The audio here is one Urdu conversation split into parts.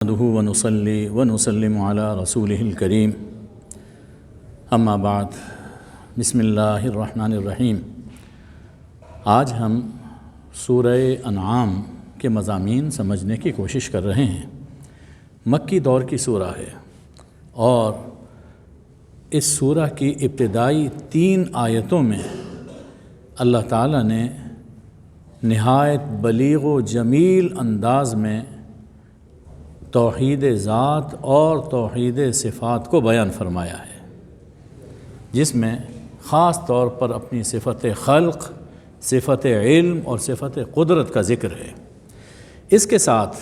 نحمده ونصلي ونسلم على رسوله الكريم اما بعد بسم اللہ الرحمن الرحیم۔ آج ہم سورہ انعام کے مضامین سمجھنے کی کوشش کر رہے ہیں۔ مکی دور کی سورہ ہے اور اس سورہ کی ابتدائی 3 آیتوں میں اللہ تعالیٰ نے نہایت بلیغ و جمیل انداز میں توحید ذات اور توحید صفات کو بیان فرمایا ہے، جس میں خاص طور پر اپنی صفت خلق، صفت علم اور صفت قدرت کا ذکر ہے۔ اس کے ساتھ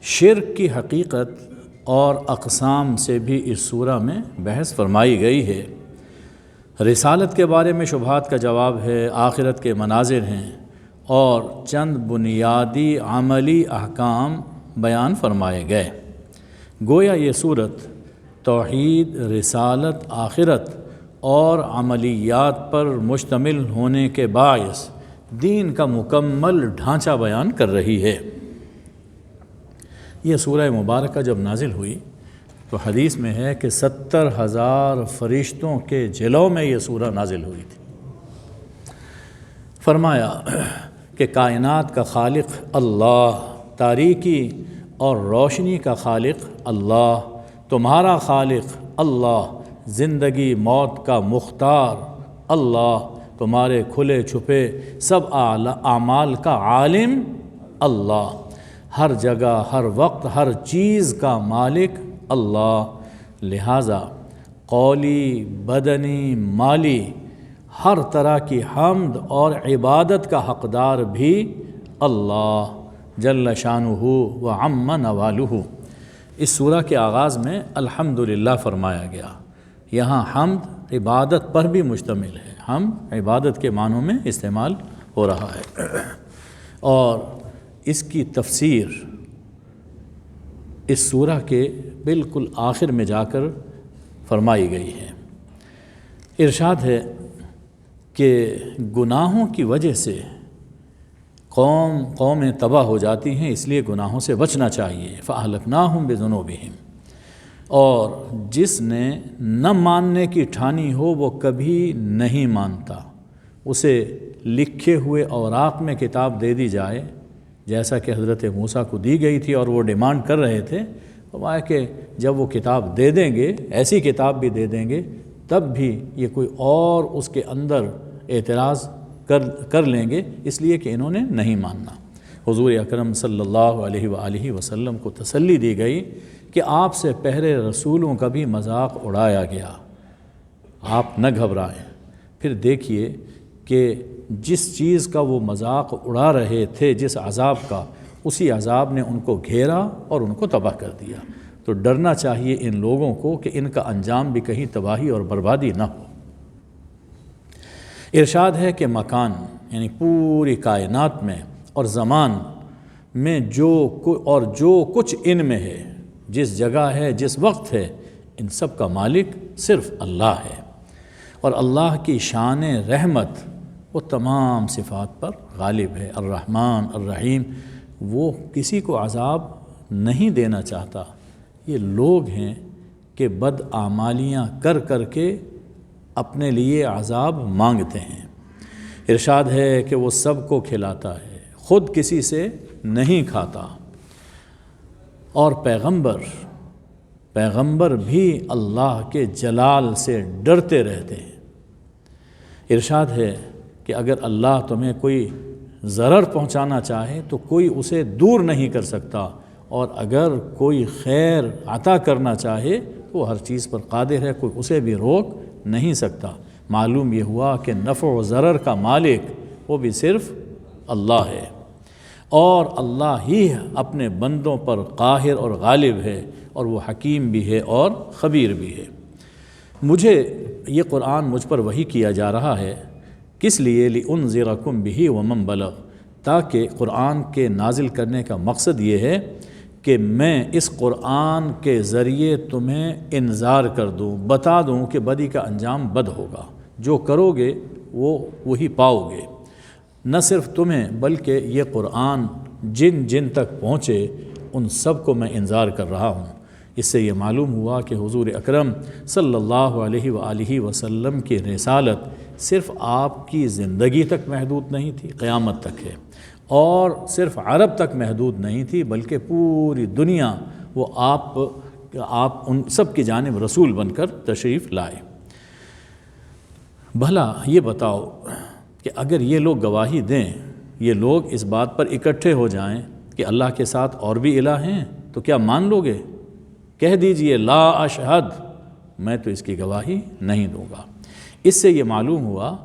شرک کی حقیقت اور اقسام سے بھی اس سورہ میں بحث فرمائی گئی ہے۔ رسالت کے بارے میں شبہات کا جواب ہے، آخرت کے مناظر ہیں اور چند بنیادی عملی احکام بیان فرمائے گئے۔ گویا یہ صورت توحید، رسالت، آخرت اور عملیات پر مشتمل ہونے کے باعث دین کا مکمل ڈھانچہ بیان کر رہی ہے۔ یہ سورہ مبارکہ جب نازل ہوئی تو حدیث میں ہے کہ 70,000 فرشتوں کے جلوں میں یہ سورہ نازل ہوئی تھی۔ فرمایا کہ کائنات کا خالق اللہ، تاریکی اور روشنی کا خالق اللہ، تمہارا خالق اللہ، زندگی موت کا مختار اللہ، تمہارے کھلے چھپے سب اعمال کا عالم اللہ، ہر جگہ ہر وقت ہر چیز کا مالک اللہ، لہٰذا قولی، بدنی، مالی ہر طرح کی حمد اور عبادت کا حقدار بھی اللہ جل شانہ و عم نوالہ۔ اس سورہ کے آغاز میں الحمدللہ فرمایا گیا۔ یہاں حمد عبادت پر بھی مشتمل ہے، ہم عبادت کے معنوں میں استعمال ہو رہا ہے، اور اس کی تفسیر اس سورہ کے بالکل آخر میں جا کر فرمائی گئی ہے۔ ارشاد ہے کہ گناہوں کی وجہ سے قومیں تباہ ہو جاتی ہیں، اس لیے گناہوں سے بچنا چاہیے۔ فَأَهْلَكْنَاهُمْ بِذُنُوبِهِمْ، اور جس نے نہ ماننے کی ٹھانی ہو وہ کبھی نہیں مانتا، اسے لکھے ہوئے اوراق میں کتاب دے دی جائے جیسا کہ حضرت موسیٰ کو دی گئی تھی، اور وہ ڈیمانڈ کر رہے تھے، فرمایا کہ جب وہ کتاب دے دیں گے، ایسی کتاب بھی دے دیں گے، تب بھی یہ کوئی اور اس کے اندر اعتراض کر لیں گے، اس لیے کہ انہوں نے نہیں ماننا۔ حضور اکرم صلی اللہ علیہ وآلہ وسلم کو تسلی دی گئی کہ آپ سے پہلے رسولوں کا بھی مذاق اڑایا گیا، آپ نہ گھبرائیں۔ پھر دیکھیے کہ جس چیز کا وہ مذاق اڑا رہے تھے، جس عذاب کا، اسی عذاب نے ان کو گھیرا اور ان کو تباہ کر دیا۔ تو ڈرنا چاہیے ان لوگوں کو کہ ان کا انجام بھی کہیں تباہی اور بربادی نہ ہو۔ ارشاد ہے کہ مکان یعنی پوری کائنات میں اور زمان میں جو کچھ ان میں ہے، جس جگہ ہے، جس وقت ہے، ان سب کا مالک صرف اللہ ہے، اور اللہ کی شان رحمت وہ تمام صفات پر غالب ہے۔ الرحمن الرحیم، وہ کسی کو عذاب نہیں دینا چاہتا۔ یہ لوگ ہیں کہ بد اعمالیاں کر کر کے اپنے لیے عذاب مانگتے ہیں۔ ارشاد ہے کہ وہ سب کو کھلاتا ہے، خود کسی سے نہیں کھاتا، اور پیغمبر بھی اللہ کے جلال سے ڈرتے رہتے ہیں۔ ارشاد ہے کہ اگر اللہ تمہیں کوئی ضرر پہنچانا چاہے تو کوئی اسے دور نہیں کر سکتا، اور اگر کوئی خیر عطا کرنا چاہے تو وہ ہر چیز پر قادر ہے، کوئی اسے بھی روک نہیں سکتا۔ معلوم یہ ہوا کہ نفع و ضرر کا مالک وہ بھی صرف اللہ ہے، اور اللہ ہی اپنے بندوں پر قاہر اور غالب ہے، اور وہ حکیم بھی ہے اور خبیر بھی ہے۔ یہ قرآن مجھ پر وحی کیا جا رہا ہے، کس لیے؟ لِأُنذِرَكُمْ بِهِ وَمَنْ بَلَغَ، تاکہ قرآن کے نازل کرنے کا مقصد یہ ہے کہ میں اس قرآن کے ذریعے تمہیں انذار کر دوں، بتا دوں کہ بدی کا انجام بد ہوگا، جو کرو گے وہی پاؤ گے۔ نہ صرف تمہیں بلکہ یہ قرآن جن تک پہنچے ان سب کو میں انذار کر رہا ہوں۔ اس سے یہ معلوم ہوا کہ حضور اکرم صلی اللہ علیہ وآلہ وسلم کی رسالت صرف آپ کی زندگی تک محدود نہیں تھی، قیامت تک ہے، اور صرف عرب تک محدود نہیں تھی، بلکہ پوری دنیا وہ آپ ان سب کی جانب رسول بن کر تشریف لائے۔ بھلا یہ بتاؤ کہ اگر یہ لوگ گواہی دیں، یہ لوگ اس بات پر اکٹھے ہو جائیں کہ اللہ کے ساتھ اور بھی الہ ہیں، تو کیا مان لو گے؟ کہہ دیجئے لا اشہد، میں تو اس کی گواہی نہیں دوں گا۔ اس سے یہ معلوم ہوا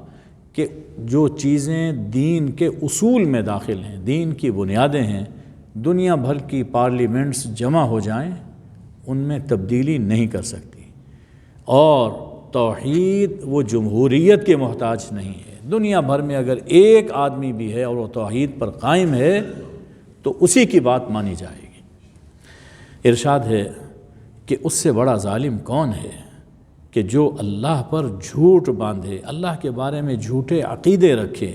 کہ جو چیزیں دین کے اصول میں داخل ہیں، دین کی بنیادیں ہیں، دنیا بھر کی پارلیمنٹس جمع ہو جائیں ان میں تبدیلی نہیں کر سکتی، اور توحید وہ جمہوریت کے محتاج نہیں ہے۔ دنیا بھر میں اگر ایک آدمی بھی ہے اور وہ توحید پر قائم ہے تو اسی کی بات مانی جائے گی۔ ارشاد ہے کہ اس سے بڑا ظالم کون ہے کہ جو اللہ پر جھوٹ باندھے، اللہ کے بارے میں جھوٹے عقیدے رکھے،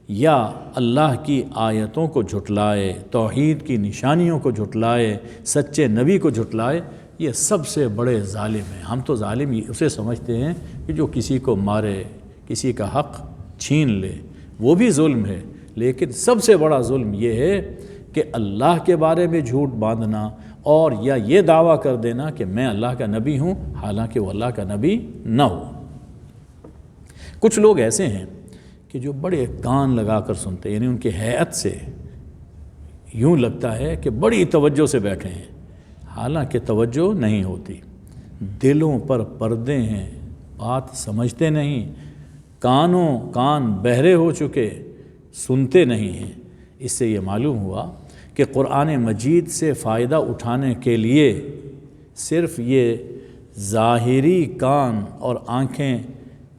یا اللہ کی آیتوں کو جھٹلائے، توحید کی نشانیوں کو جھٹلائے، سچے نبی کو جھٹلائے۔ یہ سب سے بڑے ظالم ہیں۔ ہم تو ظالم اسے سمجھتے ہیں کہ جو کسی کو مارے، کسی کا حق چھین لے، وہ بھی ظلم ہے، لیکن سب سے بڑا ظلم یہ ہے کہ اللہ کے بارے میں جھوٹ باندھنا، اور یا یہ دعویٰ کر دینا کہ میں اللہ کا نبی ہوں، حالانکہ وہ اللہ کا نبی نہ ہو۔ کچھ لوگ ایسے ہیں کہ جو بڑے کان لگا کر سنتے، یعنی ان کی ہیئت سے یوں لگتا ہے کہ بڑی توجہ سے بیٹھے ہیں، حالانکہ توجہ نہیں ہوتی، دلوں پر پردے ہیں، بات سمجھتے نہیں، کان بہرے ہو چکے، سنتے نہیں ہیں۔ اس سے یہ معلوم ہوا کہ قرآن مجید سے فائدہ اٹھانے کے لیے صرف یہ ظاہری کان اور آنکھیں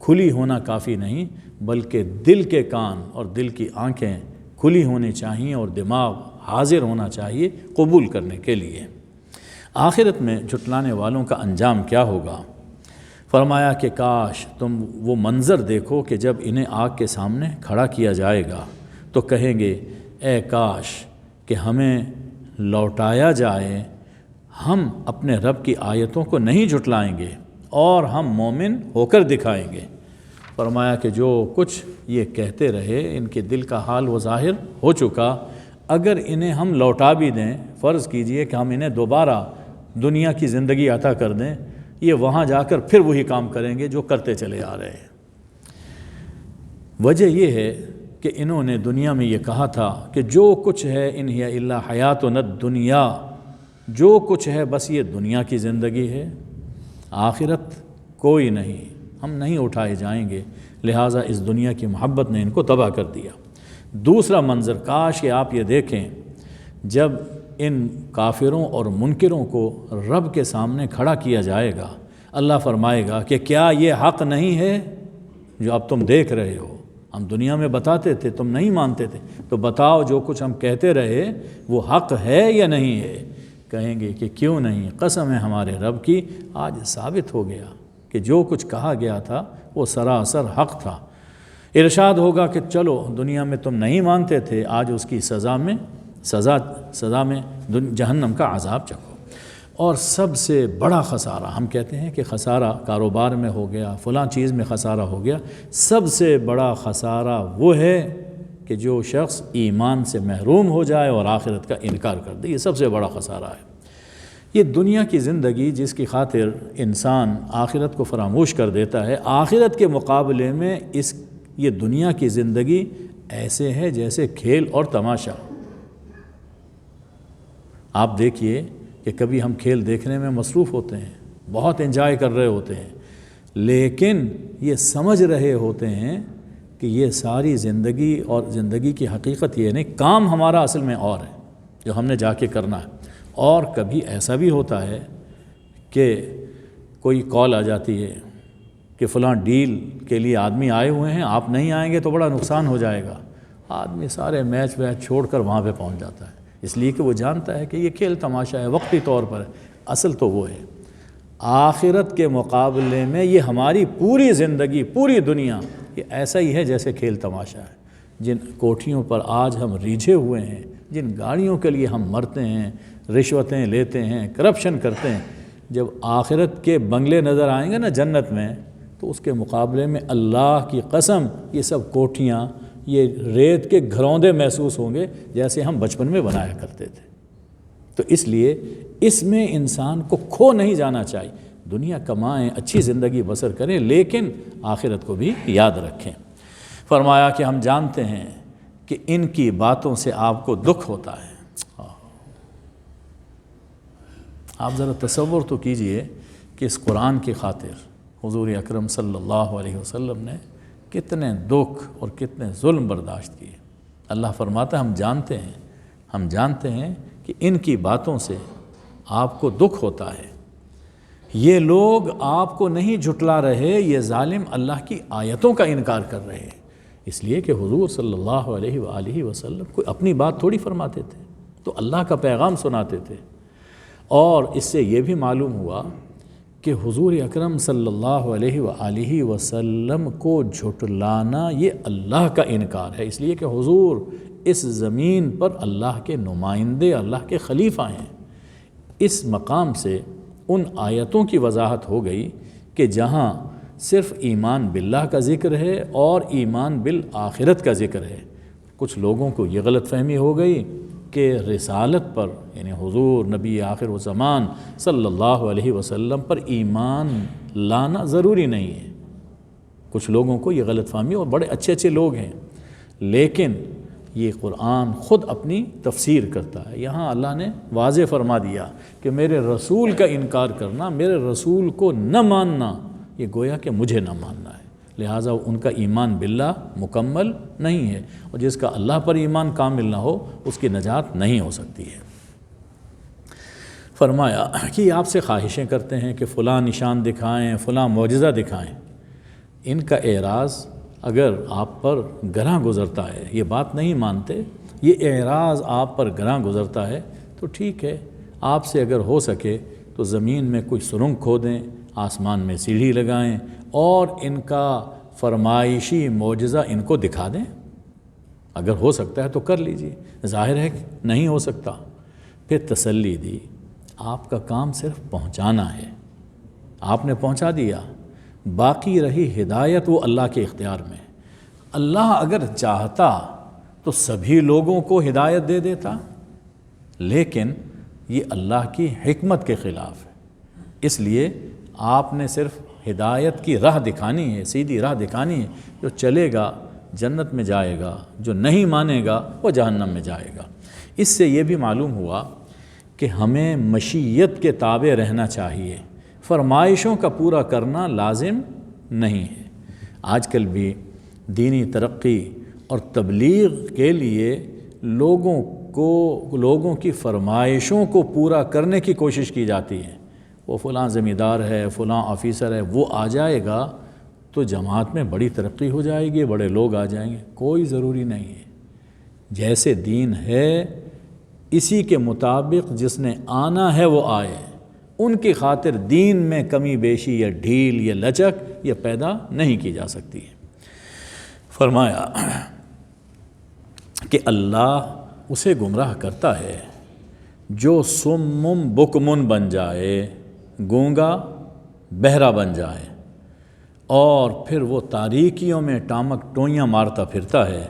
کھلی ہونا کافی نہیں، بلکہ دل کے کان اور دل کی آنکھیں کھلی ہونی چاہیے اور دماغ حاضر ہونا چاہیے قبول کرنے کے لیے۔ آخرت میں جھٹلانے والوں کا انجام کیا ہوگا؟ فرمایا کہ کاش تم وہ منظر دیکھو کہ جب انہیں آگ کے سامنے کھڑا کیا جائے گا تو کہیں گے اے کاش کہ ہمیں لوٹایا جائے، ہم اپنے رب کی آیتوں کو نہیں جھٹلائیں گے اور ہم مومن ہو کر دکھائیں گے۔ فرمایا کہ جو کچھ یہ کہتے رہے ان کے دل کا حال وہ ظاہر ہو چکا، اگر انہیں ہم لوٹا بھی دیں، فرض کیجئے کہ ہم انہیں دوبارہ دنیا کی زندگی عطا کر دیں، یہ وہاں جا کر پھر وہی کام کریں گے جو کرتے چلے آ رہے ہیں۔ وجہ یہ ہے کہ انہوں نے دنیا میں یہ کہا تھا کہ جو کچھ ہے ان ہی الا حیاتنا الدنیا، جو کچھ ہے بس یہ دنیا کی زندگی ہے، آخرت کوئی نہیں، ہم نہیں اٹھائے جائیں گے، لہٰذا اس دنیا کی محبت نے ان کو تباہ کر دیا۔ دوسرا منظر کاش کہ آپ یہ دیکھیں جب ان کافروں اور منکروں کو رب کے سامنے کھڑا کیا جائے گا، اللہ فرمائے گا کہ کیا یہ حق نہیں ہے جو اب تم دیکھ رہے ہو؟ ہم دنیا میں بتاتے تھے، تم نہیں مانتے تھے، تو بتاؤ جو کچھ ہم کہتے رہے وہ حق ہے یا نہیں ہے؟ کہیں گے کہ کیوں نہیں، قسم ہے ہمارے رب کی، آج ثابت ہو گیا کہ جو کچھ کہا گیا تھا وہ سراسر حق تھا۔ ارشاد ہوگا کہ چلو دنیا میں تم نہیں مانتے تھے، آج اس کی سزا میں جہنم کا عذاب چکھو۔ اور سب سے بڑا خسارہ، ہم کہتے ہیں کہ خسارہ کاروبار میں ہو گیا، فلاں چیز میں خسارہ ہو گیا، سب سے بڑا خسارہ وہ ہے کہ جو شخص ایمان سے محروم ہو جائے اور آخرت کا انکار کر دے، یہ سب سے بڑا خسارہ ہے۔ یہ دنیا کی زندگی جس کی خاطر انسان آخرت کو فراموش کر دیتا ہے، آخرت کے مقابلے میں یہ دنیا کی زندگی ایسے ہے جیسے کھیل اور تماشا۔ آپ دیکھیے کہ کبھی ہم کھیل دیکھنے میں مصروف ہوتے ہیں، بہت انجوائے کر رہے ہوتے ہیں، لیکن یہ سمجھ رہے ہوتے ہیں کہ یہ ساری زندگی اور زندگی کی حقیقت یہ نہیں، کام ہمارا اصل میں اور ہے جو ہم نے جا کے کرنا ہے۔ اور کبھی ایسا بھی ہوتا ہے کہ کوئی کال آ جاتی ہے کہ فلاں ڈیل کے لیے آدمی آئے ہوئے ہیں، آپ نہیں آئیں گے تو بڑا نقصان ہو جائے گا۔ آدمی سارے میچ چھوڑ کر وہاں پہ پہنچ جاتا ہے، اس لیے کہ وہ جانتا ہے کہ یہ کھیل تماشا ہے، وقتی طور پر ہے، اصل تو وہ ہے۔ آخرت کے مقابلے میں یہ ہماری پوری زندگی، پوری دنیا یہ ایسا ہی ہے جیسے کھیل تماشا ہے۔ جن کوٹھیوں پر آج ہم ریجھے ہوئے ہیں، جن گاڑیوں کے لیے ہم مرتے ہیں، رشوتیں لیتے ہیں، کرپشن کرتے ہیں، جب آخرت کے بنگلے نظر آئیں گے نا جنت میں، تو اس کے مقابلے میں اللہ کی قسم یہ سب کوٹھیاں، یہ ریت کے گھروندے محسوس ہوں گے جیسے ہم بچپن میں بنایا کرتے تھے۔ تو اس لیے اس میں انسان کو کھو نہیں جانا چاہیے، دنیا کمائیں، اچھی زندگی بسر کریں، لیکن آخرت کو بھی یاد رکھیں۔ فرمایا کہ ہم جانتے ہیں کہ ان کی باتوں سے آپ کو دکھ ہوتا ہے۔ آپ ذرا تصور تو کیجئے کہ اس قرآن کی خاطر حضور اکرم صلی اللہ علیہ وسلم نے کتنے دکھ اور کتنے ظلم برداشت کیے۔ اللہ فرماتا ہے ہم جانتے ہیں کہ ان کی باتوں سے آپ کو دکھ ہوتا ہے، یہ لوگ آپ کو نہیں جھٹلا رہے، یہ ظالم اللہ کی آیتوں کا انکار کر رہے ہیں۔ اس لیے کہ حضور صلی اللہ علیہ وآلہ وسلم کوئی اپنی بات تھوڑی فرماتے تھے، تو اللہ کا پیغام سناتے تھے۔ اور اس سے یہ بھی معلوم ہوا کہ حضور اکرم صلی اللہ علیہ وآلہ وسلم کو جھٹلانا یہ اللہ کا انکار ہے، اس لیے کہ حضور اس زمین پر اللہ کے نمائندے، اللہ کے خلیفہ ہیں۔ اس مقام سے ان آیتوں کی وضاحت ہو گئی کہ جہاں صرف ایمان باللہ کا ذکر ہے اور ایمان بالآخرت کا ذکر ہے، کچھ لوگوں کو یہ غلط فہمی ہو گئی کہ رسالت پر، یعنی حضور نبی آخر الزمان صلی اللہ علیہ وسلم پر ایمان لانا ضروری نہیں ہے۔ کچھ لوگوں کو یہ غلط فہمی، اور بڑے اچھے اچھے لوگ ہیں، لیکن یہ قرآن خود اپنی تفسیر کرتا ہے۔ یہاں اللہ نے واضح فرما دیا کہ میرے رسول کا انکار کرنا، میرے رسول کو نہ ماننا، یہ گویا کہ مجھے نہ ماننا ہے، لہٰذا ان کا ایمان باللہ مکمل نہیں ہے، اور جس کا اللہ پر ایمان کامل نہ ہو اس کی نجات نہیں ہو سکتی ہے۔ فرمایا کہ یہ آپ سے خواہشیں کرتے ہیں کہ فلاں نشان دکھائیں، فلاں معجزہ دکھائیں۔ ان کا اعراض اگر آپ پر گراں گزرتا ہے، یہ بات نہیں مانتے، یہ اعراض آپ پر گراں گزرتا ہے، تو ٹھیک ہے، آپ سے اگر ہو سکے تو زمین میں کوئی سرنگ کھودیں، آسمان میں سیڑھی لگائیں اور ان کا فرمائشی معجزہ ان کو دکھا دیں۔ اگر ہو سکتا ہے تو کر لیجئے، ظاہر ہے کہ نہیں ہو سکتا۔ پھر تسلی دی، آپ کا کام صرف پہنچانا ہے، آپ نے پہنچا دیا، باقی رہی ہدایت وہ اللہ کے اختیار میں۔ اللہ اگر چاہتا تو سبھی لوگوں کو ہدایت دے دیتا، لیکن یہ اللہ کی حکمت کے خلاف ہے، اس لیے آپ نے صرف ہدایت کی راہ دکھانی ہے، سیدھی راہ دکھانی ہے۔ جو چلے گا جنت میں جائے گا، جو نہیں مانے گا وہ جہنم میں جائے گا۔ اس سے یہ بھی معلوم ہوا کہ ہمیں مشیت کے تابع رہنا چاہیے، فرمائشوں کا پورا کرنا لازم نہیں ہے۔ آج کل بھی دینی ترقی اور تبلیغ کے لیے لوگوں کی فرمائشوں کو پورا کرنے کی کوشش کی جاتی ہے۔ وہ فلاں زمیندار ہے، فلاں آفیسر ہے، وہ آ جائے گا تو جماعت میں بڑی ترقی ہو جائے گی، بڑے لوگ آ جائیں گے۔ کوئی ضروری نہیں ہے، جیسے دین ہے اسی کے مطابق جس نے آنا ہے وہ آئے۔ ان کی خاطر دین میں کمی بیشی یا ڈھیل یا لچک یہ پیدا نہیں کی جا سکتی ہے۔ فرمایا کہ اللہ اسے گمراہ کرتا ہے جو سمم بکمن بن جائے، گونگا بہرا بن جائے، اور پھر وہ تاریکیوں میں ٹامک ٹوئیاں مارتا پھرتا ہے،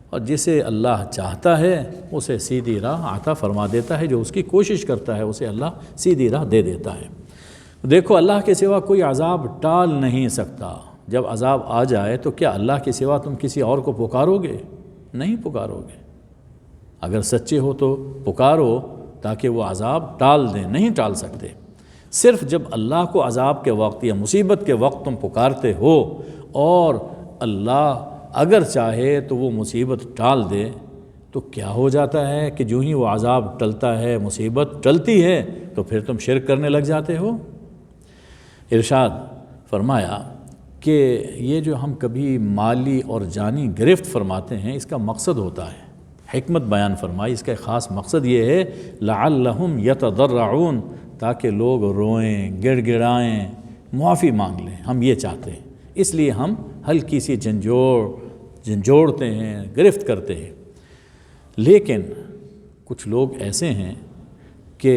اور جسے اللہ چاہتا ہے اسے سیدھی راہ عطا فرما دیتا ہے، جو اس کی کوشش کرتا ہے اسے اللہ سیدھی راہ دے دیتا ہے۔ دیکھو، اللہ کے سوا کوئی عذاب ٹال نہیں سکتا۔ جب عذاب آ جائے تو کیا اللہ کے سوا تم کسی اور کو پکارو گے؟ نہیں پکارو گے۔ اگر سچے ہو تو پکارو تاکہ وہ عذاب ٹال دیں، نہیں ٹال سکتے۔ صرف جب اللہ کو عذاب کے وقت یا مصیبت کے وقت تم پکارتے ہو اور اللہ اگر چاہے تو وہ مصیبت ٹال دے، تو کیا ہو جاتا ہے کہ جو ہی وہ عذاب ٹلتا ہے، مصیبت ٹلتی ہے، تو پھر تم شرک کرنے لگ جاتے ہو۔ ارشاد فرمایا کہ یہ جو ہم کبھی مالی اور جانی گرفت فرماتے ہیں، اس کا مقصد ہوتا ہے، حکمت بیان فرمائی، اس کا خاص مقصد یہ ہے لعلہم یتضرعون، تاکہ لوگ روئیں، گڑ گڑائیں، معافی مانگ لیں۔ ہم یہ چاہتے ہیں، اس لیے ہم ہلکی سی جھنجھوڑتے ہیں، گرفت کرتے ہیں۔ لیکن کچھ لوگ ایسے ہیں کہ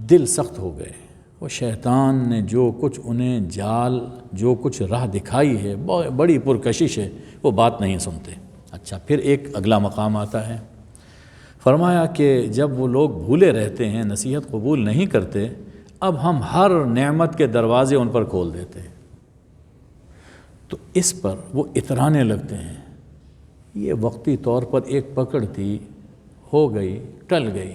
دل سخت ہو گئے، وہ شیطان نے جو کچھ انہیں جال، جو کچھ راہ دکھائی ہے، بڑی پرکشش ہے، وہ بات نہیں سنتے۔ اچھا، پھر ایک اگلا مقام آتا ہے، فرمایا کہ جب وہ لوگ بھولے رہتے ہیں، نصیحت قبول نہیں کرتے، اب ہم ہر نعمت کے دروازے ان پر کھول دیتے ہیں، تو اس پر وہ اترانے لگتے ہیں۔ یہ وقتی طور پر ایک پکڑ تھی، ہو گئی، ٹل گئی،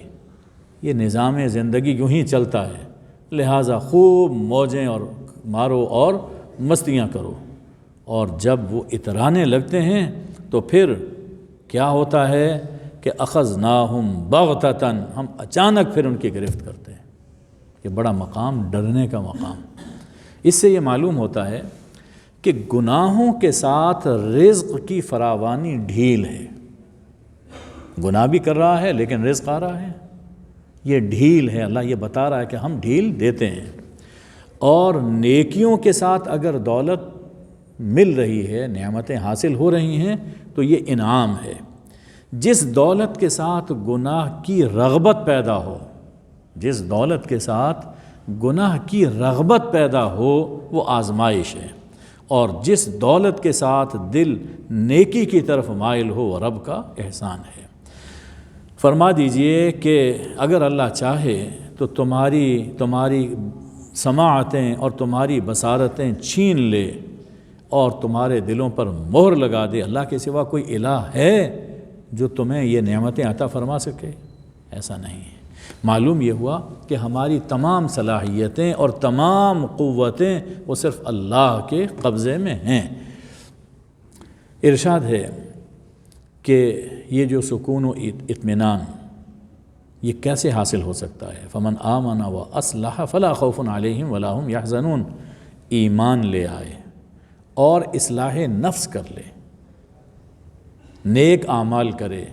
یہ نظام زندگی یوں ہی چلتا ہے، لہٰذا خوب موجیں اور مارو اور مستیاں کرو۔ اور جب وہ اترانے لگتے ہیں تو پھر کیا ہوتا ہے کہ اخذناہم بغتۃ، ہم اچانک پھر ان کی گرفت کرتے ہیں۔ یہ بڑا مقام، ڈرنے کا مقام۔ اس سے یہ معلوم ہوتا ہے کہ گناہوں کے ساتھ رزق کی فراوانی ڈھیل ہے۔ گناہ بھی کر رہا ہے لیکن رزق آ رہا ہے، یہ ڈھیل ہے۔ اللہ یہ بتا رہا ہے کہ ہم ڈھیل دیتے ہیں۔ اور نیکیوں کے ساتھ اگر دولت مل رہی ہے، نعمتیں حاصل ہو رہی ہیں، تو یہ انعام ہے۔ جس دولت کے ساتھ گناہ کی رغبت پیدا ہو، جس دولت کے ساتھ گناہ کی رغبت پیدا ہو، وہ آزمائش ہے، اور جس دولت کے ساتھ دل نیکی کی طرف مائل ہو، وہ رب کا احسان ہے۔ فرما دیجئے کہ اگر اللہ چاہے تو تمہاری سماعتیں اور تمہاری بصارتیں چھین لے اور تمہارے دلوں پر مہر لگا دے۔ اللہ کے سوا کوئی الہ ہے جو تمہیں یہ نعمتیں عطا فرما سکے؟ ایسا نہیں ہے۔ معلوم یہ ہوا کہ ہماری تمام صلاحیتیں اور تمام قوتیں وہ صرف اللہ کے قبضے میں ہیں۔ ارشاد ہے کہ یہ جو سکون و اطمینان یہ کیسے حاصل ہو سکتا ہے؟ فمن آمن و اصلح فلا خوف علیہم ولا هم یحزنون۔ ایمان لے آئے اور اصلاح نفس کر لے، نیک اعمال کرے،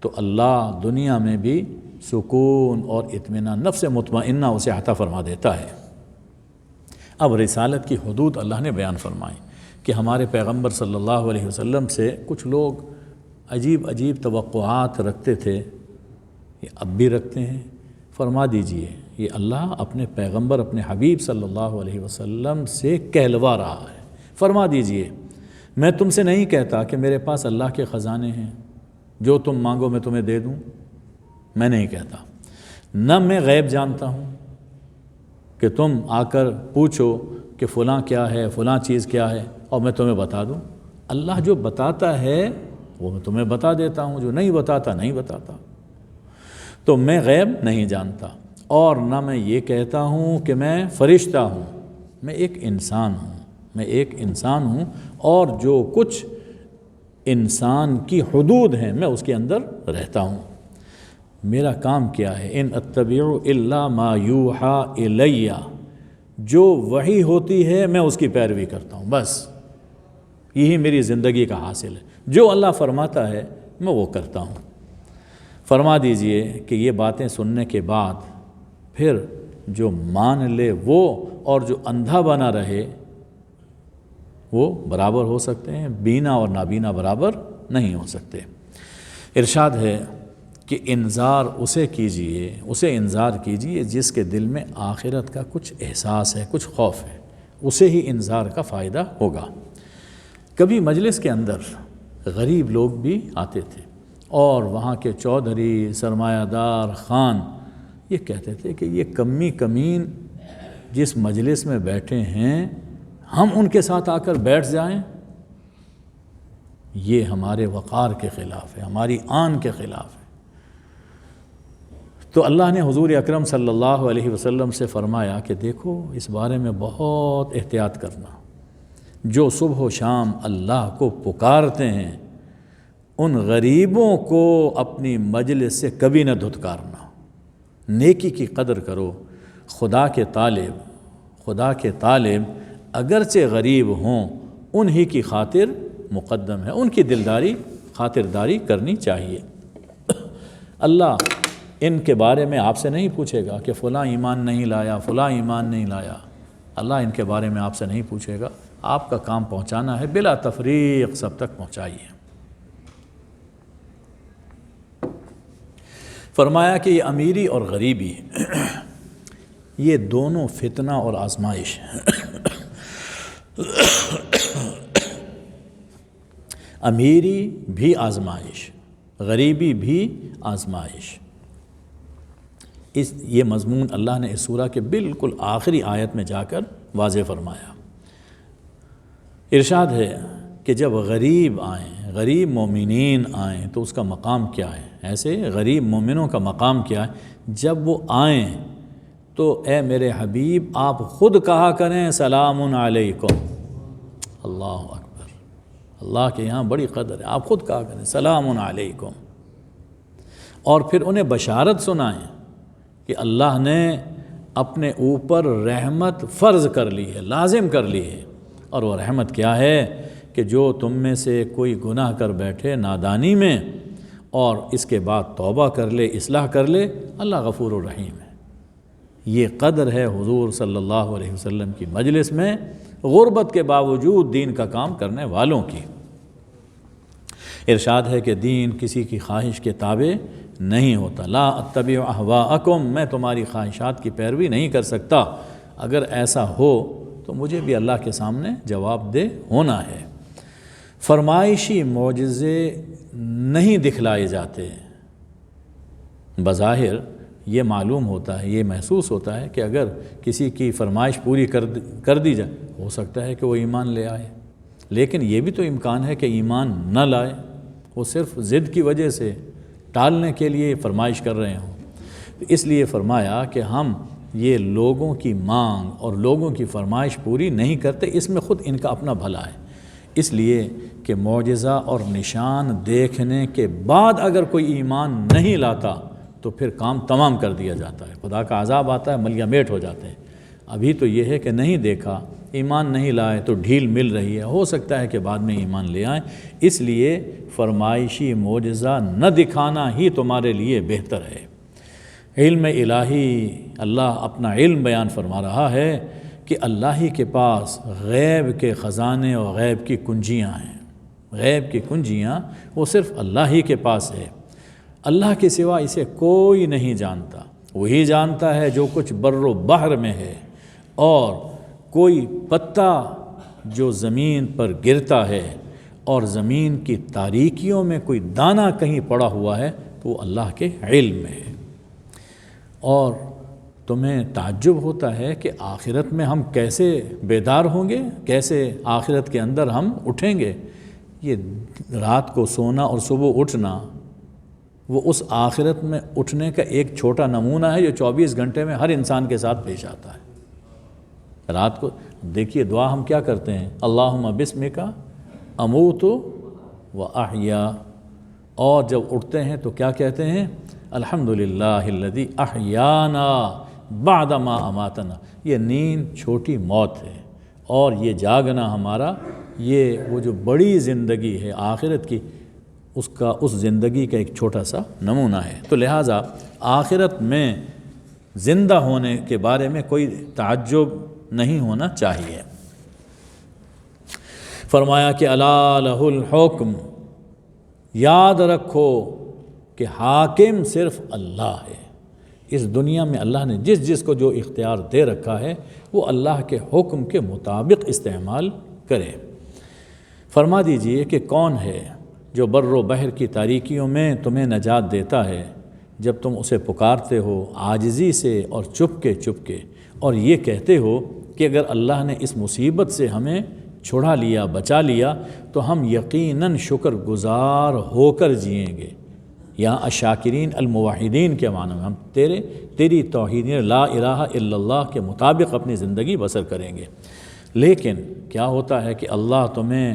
تو اللہ دنیا میں بھی سکون اور اطمینان، نفس مطمئنہ اسے عطا فرما دیتا ہے۔ اب رسالت کی حدود اللہ نے بیان فرمائی کہ ہمارے پیغمبر صلی اللہ علیہ وسلم سے کچھ لوگ عجیب عجیب توقعات رکھتے تھے، یہ اب بھی رکھتے ہیں۔ فرما دیجئے یہ اللہ اپنے پیغمبر، اپنے حبیب صلی اللہ علیہ وسلم سے کہلوا رہا ہے۔ فرما دیجئے میں تم سے نہیں کہتا کہ میرے پاس اللہ کے خزانے ہیں، جو تم مانگو میں تمہیں دے دوں، میں نہیں کہتا۔ نہ میں غیب جانتا ہوں کہ تم آ کر پوچھو کہ فلاں کیا ہے، فلاں چیز کیا ہے، اور میں تمہیں بتا دوں۔ اللہ جو بتاتا ہے وہ میں تمہیں بتا دیتا ہوں، جو نہیں بتاتا نہیں بتاتا۔ تو میں غیب نہیں جانتا، اور نہ میں یہ کہتا ہوں کہ میں فرشتہ ہوں، میں ایک انسان ہوں، میں ایک انسان ہوں، اور جو کچھ انسان کی حدود ہیں میں اس کے اندر رہتا ہوں۔ میرا کام کیا ہے؟ ان اتبع الا ما یوحى الی، جو وحی ہوتی ہے میں اس کی پیروی کرتا ہوں، بس یہی میری زندگی کا حاصل ہے۔ جو اللہ فرماتا ہے میں وہ کرتا ہوں۔ فرما دیجئے کہ یہ باتیں سننے کے بعد پھر جو مان لے وہ اور جو اندھا بنا رہے وہ برابر ہو سکتے ہیں؟ بینا اور نابینا برابر نہیں ہو سکتے۔ ارشاد ہے کہ انذار اسے کیجئے، اسے انذار کیجئے جس کے دل میں آخرت کا کچھ احساس ہے، کچھ خوف ہے، اسے ہی انذار کا فائدہ ہوگا۔ کبھی مجلس کے اندر غریب لوگ بھی آتے تھے، اور وہاں کے چودھری، سرمایہ دار، خان یہ کہتے تھے کہ یہ کمی کمین جس مجلس میں بیٹھے ہیں ہم ان کے ساتھ آ کر بیٹھ جائیں، یہ ہمارے وقار کے خلاف ہے، ہماری آن کے خلاف ہے۔ تو اللہ نے حضور اکرم صلی اللہ علیہ وسلم سے فرمایا کہ دیکھو اس بارے میں بہت احتیاط کرنا، جو صبح و شام اللہ کو پکارتے ہیں ان غریبوں کو اپنی مجلس سے کبھی نہ دھتکارنا، نیکی کی قدر کرو۔ خدا کے طالب اگرچہ غریب ہوں انہی کی خاطر مقدم ہے، ان کی خاطرداری کرنی چاہیے۔ اللہ ان کے بارے میں آپ سے نہیں پوچھے گا کہ فلاں ایمان نہیں لایا، فلاں ایمان نہیں لایا، اللہ ان کے بارے میں آپ سے نہیں پوچھے گا۔ آپ کا کام پہنچانا ہے، بلا تفریق سب تک پہنچائیے۔ فرمایا کہ یہ امیری اور غریبی یہ دونوں فتنہ اور آزمائش امیری بھی آزمائش، غریبی بھی آزمائش۔ یہ مضمون اللہ نے اس سورہ کے بالکل آخری آیت میں جا کر واضح فرمایا۔ ارشاد ہے کہ جب غریب آئیں، غریب مومنین آئیں تو اس کا مقام کیا ہے؟ ایسے غریب مومنوں کا مقام کیا ہے؟ جب وہ آئیں تو اے میرے حبیب آپ خود کہا کریں سلام علیکم۔ اللہ اکبر، اللہ کے یہاں بڑی قدر ہے، آپ خود کہا کریں سلام علیکم، اور پھر انہیں بشارت سنائیں کہ اللہ نے اپنے اوپر رحمت فرض کر لی ہے، لازم کر لی ہے، اور وہ رحمت کیا ہے کہ جو تم میں سے کوئی گناہ کر بیٹھے نادانی میں اور اس کے بعد توبہ کر لے، اصلاح کر لے، اللہ غفور الرحیم ہے۔ یہ قدر ہے حضور صلی اللہ علیہ وسلم کی مجلس میں غربت کے باوجود دین کا کام کرنے والوں کی۔ ارشاد ہے کہ دین کسی کی خواہش کے تابع نہیں ہوتا، لا اتبع اہواءکم، میں تمہاری خواہشات کی پیروی نہیں کر سکتا۔ اگر ایسا ہو تو مجھے بھی اللہ کے سامنے جواب دہ ہونا ہے۔ فرمائشی معجزے نہیں دکھلائے جاتے، بظاہر یہ معلوم ہوتا ہے، یہ محسوس ہوتا ہے کہ اگر کسی کی فرمائش پوری کر دی جائے ہو سکتا ہے کہ وہ ایمان لے آئے، لیکن یہ بھی تو امکان ہے کہ ایمان نہ لائے، وہ صرف ضد کی وجہ سے ٹالنے کے لیے فرمائش کر رہے ہوں۔ اس لیے فرمایا کہ ہم یہ لوگوں کی مانگ اور لوگوں کی فرمائش پوری نہیں کرتے، اس میں خود ان کا اپنا بھلا ہے، اس لیے کہ معجزہ اور نشان دیکھنے کے بعد اگر کوئی ایمان نہیں لاتا تو پھر کام تمام کر دیا جاتا ہے، خدا کا عذاب آتا ہے، ملیہ میٹ ہو جاتے ہیں۔ ابھی تو یہ ہے کہ نہیں دیکھا، ایمان نہیں لائے تو ڈھیل مل رہی ہے، ہو سکتا ہے کہ بعد میں ایمان لے آئیں، اس لیے فرمائشی معجزہ نہ دکھانا ہی تمہارے لیے بہتر ہے۔ علم الہی، اللہ اپنا علم بیان فرما رہا ہے کہ اللہ ہی کے پاس غیب کے خزانے اور غیب کی کنجیاں ہیں، غیب کی کنجیاں وہ صرف اللہ ہی کے پاس ہے، اللہ کے سوا اسے کوئی نہیں جانتا، وہی جانتا ہے جو کچھ بر و بحر میں ہے، اور کوئی پتا جو زمین پر گرتا ہے اور زمین کی تاریکیوں میں کوئی دانہ کہیں پڑا ہوا ہے تو وہ اللہ کے علم میں ہے۔ اور تمہیں تعجب ہوتا ہے کہ آخرت میں ہم کیسے بیدار ہوں گے، کیسے آخرت کے اندر ہم اٹھیں گے؟ یہ رات کو سونا اور صبح اٹھنا وہ اس آخرت میں اٹھنے کا ایک چھوٹا نمونہ ہے جو 24 گھنٹے میں ہر انسان کے ساتھ پیش آتا ہے۔ رات کو دیکھیے دعا ہم کیا کرتے ہیں، اللہم بسمک اموت و احیا، اور جب اٹھتے ہیں تو کیا کہتے ہیں، الحمدللہ الذی احیانا بعد ما اماتنا۔ یہ نیند چھوٹی موت ہے، اور یہ جاگنا ہمارا یہ وہ جو بڑی زندگی ہے آخرت کی، اس زندگی کا ایک چھوٹا سا نمونہ ہے۔ تو لہٰذا آخرت میں زندہ ہونے کے بارے میں کوئی تعجب نہیں ہونا چاہیے۔ فرمایا کہ الا لہ الحکم، یاد رکھو کہ حاکم صرف اللہ ہے۔ اس دنیا میں اللہ نے جس کو جو اختیار دے رکھا ہے وہ اللہ کے حکم کے مطابق استعمال کرے۔ فرما دیجئے کہ کون ہے جو بر و بحر کی تاریکیوں میں تمہیں نجات دیتا ہے جب تم اسے پکارتے ہو عاجزی سے اور چپ کے اور یہ کہتے ہو کہ اگر اللہ نے اس مصیبت سے ہمیں چھڑا لیا، بچا لیا تو ہم یقیناً شکر گزار ہو کر جئیں گے۔ یہاں الشاکرین الموحدین کے معنی میں ہم تیری توحید لا الہ الا اللہ کے مطابق اپنی زندگی بسر کریں گے۔ لیکن کیا ہوتا ہے کہ اللہ تمہیں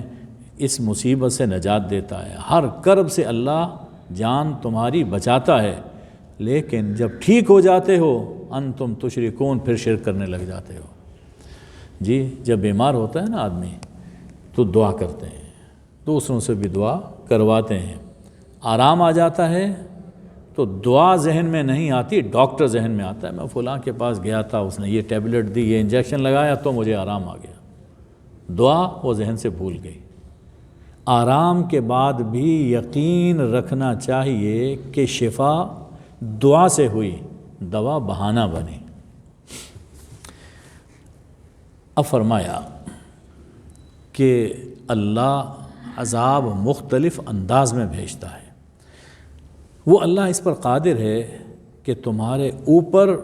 اس مصیبت سے نجات دیتا ہے، ہر کرب سے اللہ جان تمہاری بچاتا ہے، لیکن جب ٹھیک ہو جاتے ہو انتم تشرکون، پھر شرک کرنے لگ جاتے ہو۔ جی جب بیمار ہوتا ہے نا آدمی تو دعا کرتے ہیں، دوسروں سے بھی دعا کرواتے ہیں، آرام آ جاتا ہے تو دعا ذہن میں نہیں آتی، ڈاکٹر ذہن میں آتا ہے، میں فلاں کے پاس گیا تھا، اس نے یہ ٹیبلٹ دی، یہ انجیکشن لگایا تو مجھے آرام آ گیا، دعا وہ ذہن سے بھول گئی۔ آرام کے بعد بھی یقین رکھنا چاہیے کہ شفا دعا سے ہوئی دوا بہانہ بنی۔ اب فرمایا کہ اللہ عذاب مختلف انداز میں بھیجتا ہے۔ وہ اللہ اس پر قادر ہے کہ تمہارے اوپر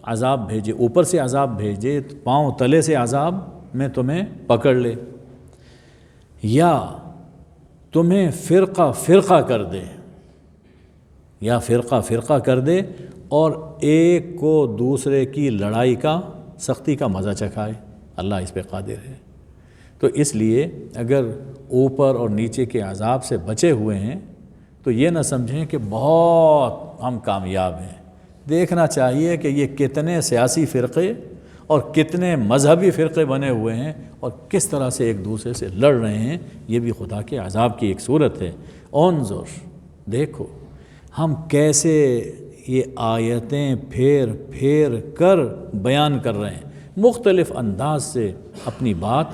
عذاب بھیجے، اوپر سے عذاب بھیجے، پاؤں تلے سے عذاب میں تمہیں پکڑ لے، یا تمہیں فرقہ فرقہ کر دے، یا فرقہ فرقہ کر دے اور ایک کو دوسرے کی لڑائی کا، سختی کا مزہ چکھائے۔ اللہ اس پہ قادر ہے۔ تو اس لیے اگر اوپر اور نیچے کے عذاب سے بچے ہوئے ہیں تو یہ نہ سمجھیں کہ بہت ہم کامیاب ہیں۔ دیکھنا چاہیے کہ یہ کتنے سیاسی فرقے اور کتنے مذہبی فرقے بنے ہوئے ہیں اور کس طرح سے ایک دوسرے سے لڑ رہے ہیں، یہ بھی خدا کے عذاب کی ایک صورت ہے۔ انظر، دیکھو ہم کیسے یہ آیتیں پھیر پھیر کر بیان کر رہے ہیں، مختلف انداز سے اپنی بات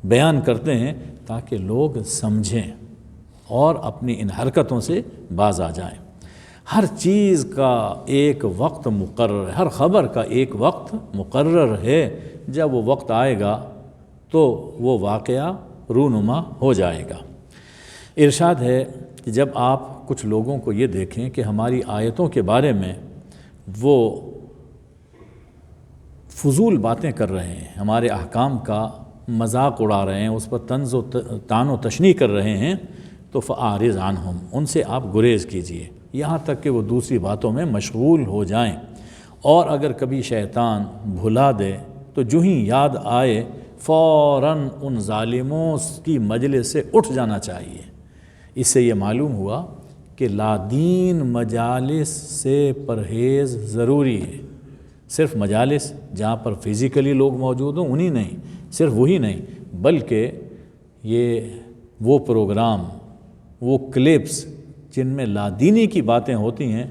بیان کرتے ہیں تاکہ لوگ سمجھیں اور اپنی ان حرکتوں سے باز آ جائیں۔ ہر چیز کا ایک وقت مقرر ہے، ہر خبر کا ایک وقت مقرر ہے۔ جب وہ وقت آئے گا تو وہ واقعہ رونما ہو جائے گا۔ ارشاد ہے کہ جب آپ کچھ لوگوں کو یہ دیکھیں کہ ہماری آیتوں کے بارے میں وہ فضول باتیں کر رہے ہیں، ہمارے احکام کا مذاق اڑا رہے ہیں، اس پر طنز و طعن و تشنیع کر رہے ہیں، تو فَأَعْرِضْ عَنْهُمْ، ان سے آپ گریز کیجئے یہاں تک کہ وہ دوسری باتوں میں مشغول ہو جائیں۔ اور اگر کبھی شیطان بھلا دے تو جو ہی یاد آئے فوراً ان ظالموں کی مجلس سے اٹھ جانا چاہیے۔ اس سے یہ معلوم ہوا کہ لادین مجالس سے پرہیز ضروری ہے۔ صرف مجالس جہاں پر فزیکلی لوگ موجود ہوں انہی نہیں، صرف وہی نہیں، بلکہ یہ وہ پروگرام، وہ کلپس جن میں لادینی کی باتیں ہوتی ہیں،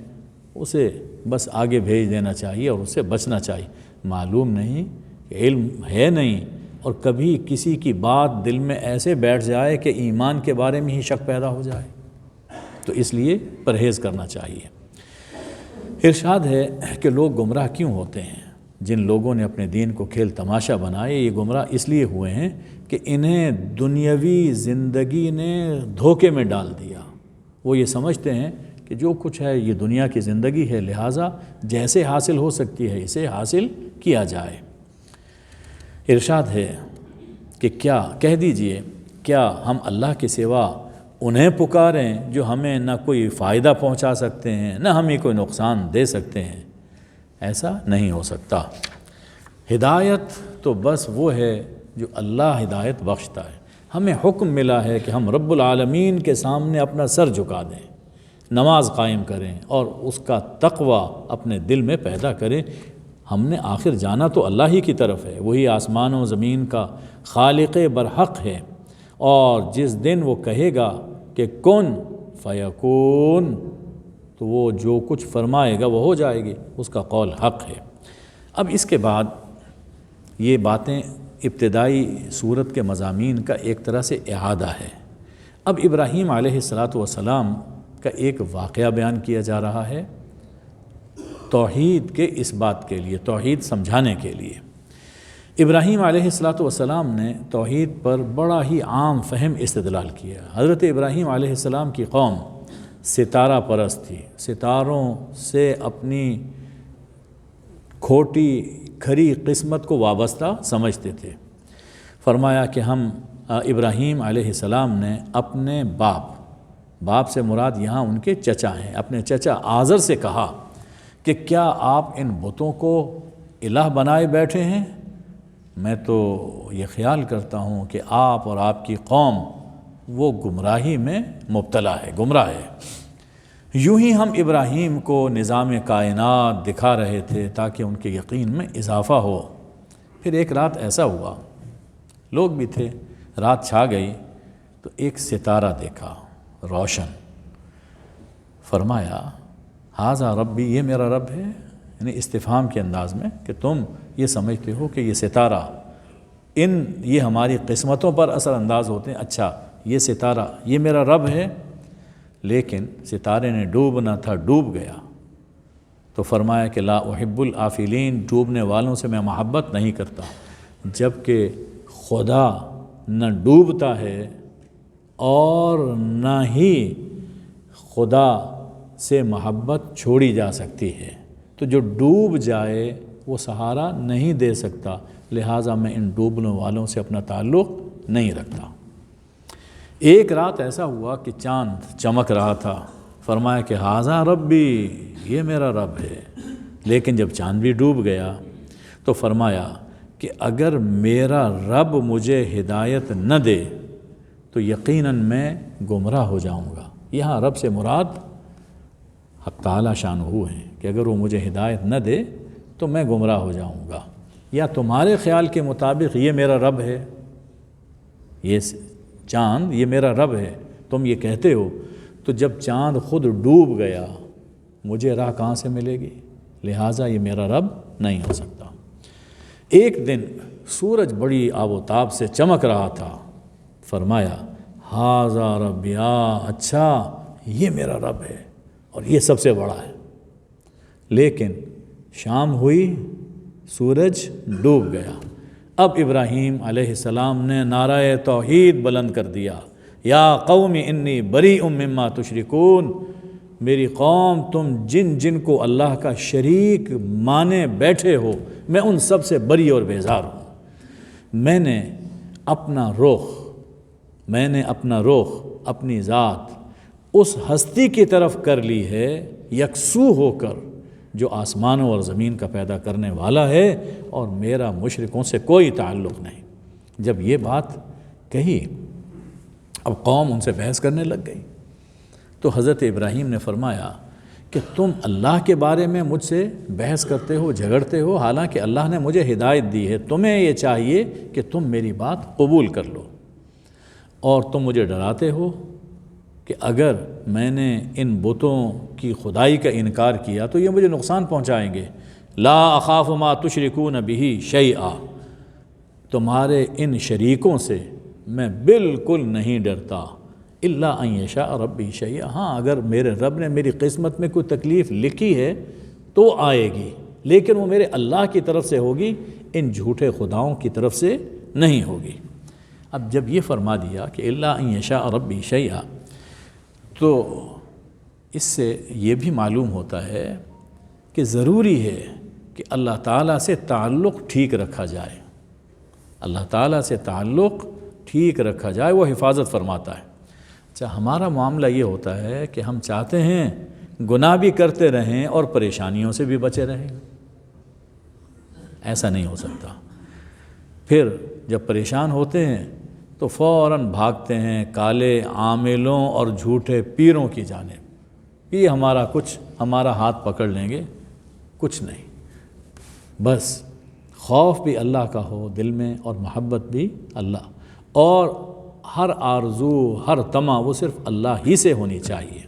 اسے بس آگے بھیج دینا چاہیے اور اس سے بچنا چاہیے۔ معلوم نہیں، علم ہے نہیں، اور کبھی کسی کی بات دل میں ایسے بیٹھ جائے کہ ایمان کے بارے میں ہی شک پیدا ہو جائے، تو اس لیے پرہیز کرنا چاہیے۔ ارشاد ہے کہ لوگ گمراہ کیوں ہوتے ہیں؟ جن لوگوں نے اپنے دین کو کھیل تماشا بنائے، یہ گمراہ اس لیے ہوئے ہیں کہ انہیں دنیاوی زندگی نے دھوکے میں ڈال دیا۔ وہ یہ سمجھتے ہیں کہ جو کچھ ہے یہ دنیا کی زندگی ہے، لہٰذا جیسے حاصل ہو سکتی ہے اسے حاصل کیا جائے۔ ارشاد ہے کہ کیا کہہ دیجئے، کیا ہم اللہ کے سوا انہیں پکاریں جو ہمیں نہ کوئی فائدہ پہنچا سکتے ہیں نہ ہمیں کوئی نقصان دے سکتے ہیں؟ ایسا نہیں ہو سکتا۔ ہدایت تو بس وہ ہے جو اللہ ہدایت بخشتا ہے۔ ہمیں حکم ملا ہے کہ ہم رب العالمین کے سامنے اپنا سر جھکا دیں، نماز قائم کریں اور اس کا تقوی اپنے دل میں پیدا کریں۔ ہم نے آخر جانا تو اللہ ہی کی طرف ہے، وہی آسمان و زمین کا خالق برحق ہے، اور جس دن وہ کہے گا کہ کن فیکون، تو وہ جو کچھ فرمائے گا وہ ہو جائے گی، اس کا قول حق ہے۔ اب اس کے بعد یہ باتیں ابتدائی صورت کے مضامین کا ایک طرح سے اعادہ ہے۔ اب ابراہیم علیہ السلام کا ایک واقعہ بیان کیا جا رہا ہے توحید کے اس بات کے لیے، توحید سمجھانے کے لیے۔ ابراہیم علیہ السلام نے توحید پر بڑا ہی عام فہم استدلال کیا۔ حضرت ابراہیم علیہ السلام کی قوم ستارہ پرست تھی، ستاروں سے اپنی کھوٹی کھری قسمت کو وابستہ سمجھتے تھے۔ فرمایا کہ ہم ابراہیم علیہ السلام نے اپنے باپ سے مراد یہاں ان کے چچا ہیں، اپنے چچا آزر سے کہا کہ کیا آپ ان بتوں کو الہ بنائے بیٹھے ہیں؟ میں تو یہ خیال کرتا ہوں کہ آپ اور آپ کی قوم وہ گمراہی میں مبتلا ہے، گمراہ ہے۔ یوں ہی ہم ابراہیم کو نظام کائنات دکھا رہے تھے تاکہ ان کے یقین میں اضافہ ہو۔ پھر ایک رات ایسا ہوا، لوگ بھی تھے، رات چھا گئی تو ایک ستارہ دیکھا روشن۔ فرمایا ھذا ربی، یہ میرا رب ہے، یعنی استفہام کے انداز میں کہ تم یہ سمجھتے ہو کہ یہ ستارہ یہ ہماری قسمتوں پر اثر انداز ہوتے ہیں، اچھا یہ ستارہ یہ میرا رب ہے، لیکن ستارے نے ڈوبنا تھا، ڈوب گیا، تو فرمایا کہ لا احب الآفلین، ڈوبنے والوں سے میں محبت نہیں کرتا، جب کہ خدا نہ ڈوبتا ہے اور نہ ہی خدا سے محبت چھوڑی جا سکتی ہے، تو جو ڈوب جائے وہ سہارا نہیں دے سکتا، لہٰذا میں ان ڈوبنے والوں سے اپنا تعلق نہیں رکھتا۔ ایک رات ایسا ہوا کہ چاند چمک رہا تھا، فرمایا کہ ھذا ربی، یہ میرا رب ہے، لیکن جب چاند بھی ڈوب گیا تو فرمایا کہ اگر میرا رب مجھے ہدایت نہ دے تو یقیناً میں گمراہ ہو جاؤں گا۔ یہاں رب سے مراد حق تعالی شانہ ہیں کہ اگر وہ مجھے ہدایت نہ دے تو میں گمراہ ہو جاؤں گا، یا تمہارے خیال کے مطابق یہ میرا رب ہے، یہ چاند یہ میرا رب ہے، تم یہ کہتے ہو، تو جب چاند خود ڈوب گیا مجھے راہ کہاں سے ملے گی؟ لہٰذا یہ میرا رب نہیں ہو سکتا۔ ایک دن سورج بڑی آب و تاب سے چمک رہا تھا، فرمایا ھذا ربی، اچھا یہ میرا رب ہے اور یہ سب سے بڑا ہے۔ لیکن شام ہوئی، سورج ڈوب گیا، اب ابراہیم علیہ السلام نے نعرہ توحید بلند کر دیا، یا قوم انی بریء مما تشرکون، میری قوم تم جن جن کو اللہ کا شریک مانے بیٹھے ہو میں ان سب سے بری اور بیزار ہوں۔ میں نے اپنا رخ اپنی ذات اس ہستی کی طرف کر لی ہے یکسو ہو کر جو آسمانوں اور زمین کا پیدا کرنے والا ہے، اور میرا مشرکوں سے کوئی تعلق نہیں۔ جب یہ بات کہی اب قوم ان سے بحث کرنے لگ گئی، تو حضرت ابراہیم نے فرمایا کہ تم اللہ کے بارے میں مجھ سے بحث کرتے ہو، جھگڑتے ہو، حالانکہ اللہ نے مجھے ہدایت دی ہے، تمہیں یہ چاہیے کہ تم میری بات قبول کر لو، اور تم مجھے ڈراتے ہو کہ اگر میں نے ان بتوں کی خدائی کا انکار کیا تو یہ مجھے نقصان پہنچائیں گے۔ لا اخاف ما تشرکون بہ شیئا، تمہارے ان شریکوں سے میں بالکل نہیں ڈرتا، الا ان یشاء ربی شیئا، ہاں اگر میرے رب نے میری قسمت میں کوئی تکلیف لکھی ہے تو آئے گی، لیکن وہ میرے اللہ کی طرف سے ہوگی، ان جھوٹے خداؤں کی طرف سے نہیں ہوگی۔ اب جب یہ فرما دیا کہ الا ان یشاء ربی شیئا، تو اس سے یہ بھی معلوم ہوتا ہے کہ ضروری ہے کہ اللہ تعالیٰ سے تعلق ٹھیک رکھا جائے، اللہ تعالیٰ سے تعلق ٹھیک رکھا جائے، وہ حفاظت فرماتا ہے۔ اچھا، ہمارا معاملہ یہ ہوتا ہے کہ ہم چاہتے ہیں گناہ بھی کرتے رہیں اور پریشانیوں سے بھی بچے رہیں، ایسا نہیں ہو سکتا۔ پھر جب پریشان ہوتے ہیں تو فوراً بھاگتے ہیں کالے عاملوں اور جھوٹے پیروں کی جانب، یہ ہمارا ہاتھ پکڑ لیں گے، کچھ نہیں، بس خوف بھی اللہ کا ہو دل میں اور محبت بھی اللہ، اور ہر آرزو ہر طمع وہ صرف اللہ ہی سے ہونی چاہیے۔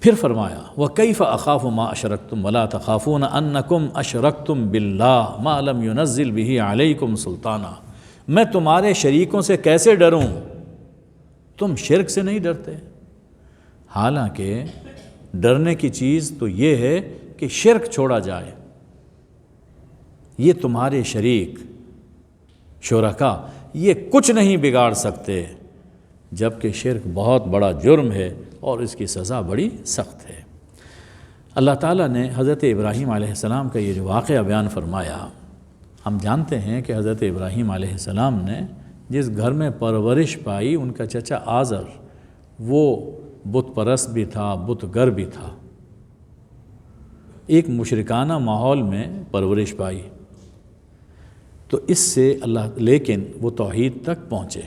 پھر فرمایا وَكَيْفَ أَخَافُ مَا أَشْرَكْتُمْ وَلَا تَخَافُونَ أَنَّكُمْ أَشْرَكْتُمْ بِاللَّهِ مَا لَمْ يُنَزِّلْ بِهِ عَلَيْكُمْ سُلْطَانًا، میں تمہارے شریکوں سے کیسے ڈروں؟ تم شرک سے نہیں ڈرتے، حالانکہ ڈرنے کی چیز تو یہ ہے کہ شرک چھوڑا جائے۔ یہ تمہارے شریک شرکا یہ کچھ نہیں بگاڑ سکتے، جبکہ شرک بہت بڑا جرم ہے اور اس کی سزا بڑی سخت ہے۔ اللہ تعالیٰ نے حضرت ابراہیم علیہ السلام کا یہ جو واقعہ بیان فرمایا، ہم جانتے ہیں کہ حضرت ابراہیم علیہ السلام نے جس گھر میں پرورش پائی، ان کا چچا آزر وہ بت پرست بھی تھا، بت گر بھی تھا، ایک مشرکانہ ماحول میں پرورش پائی، تو اس سے لیکن وہ توحید تک پہنچے۔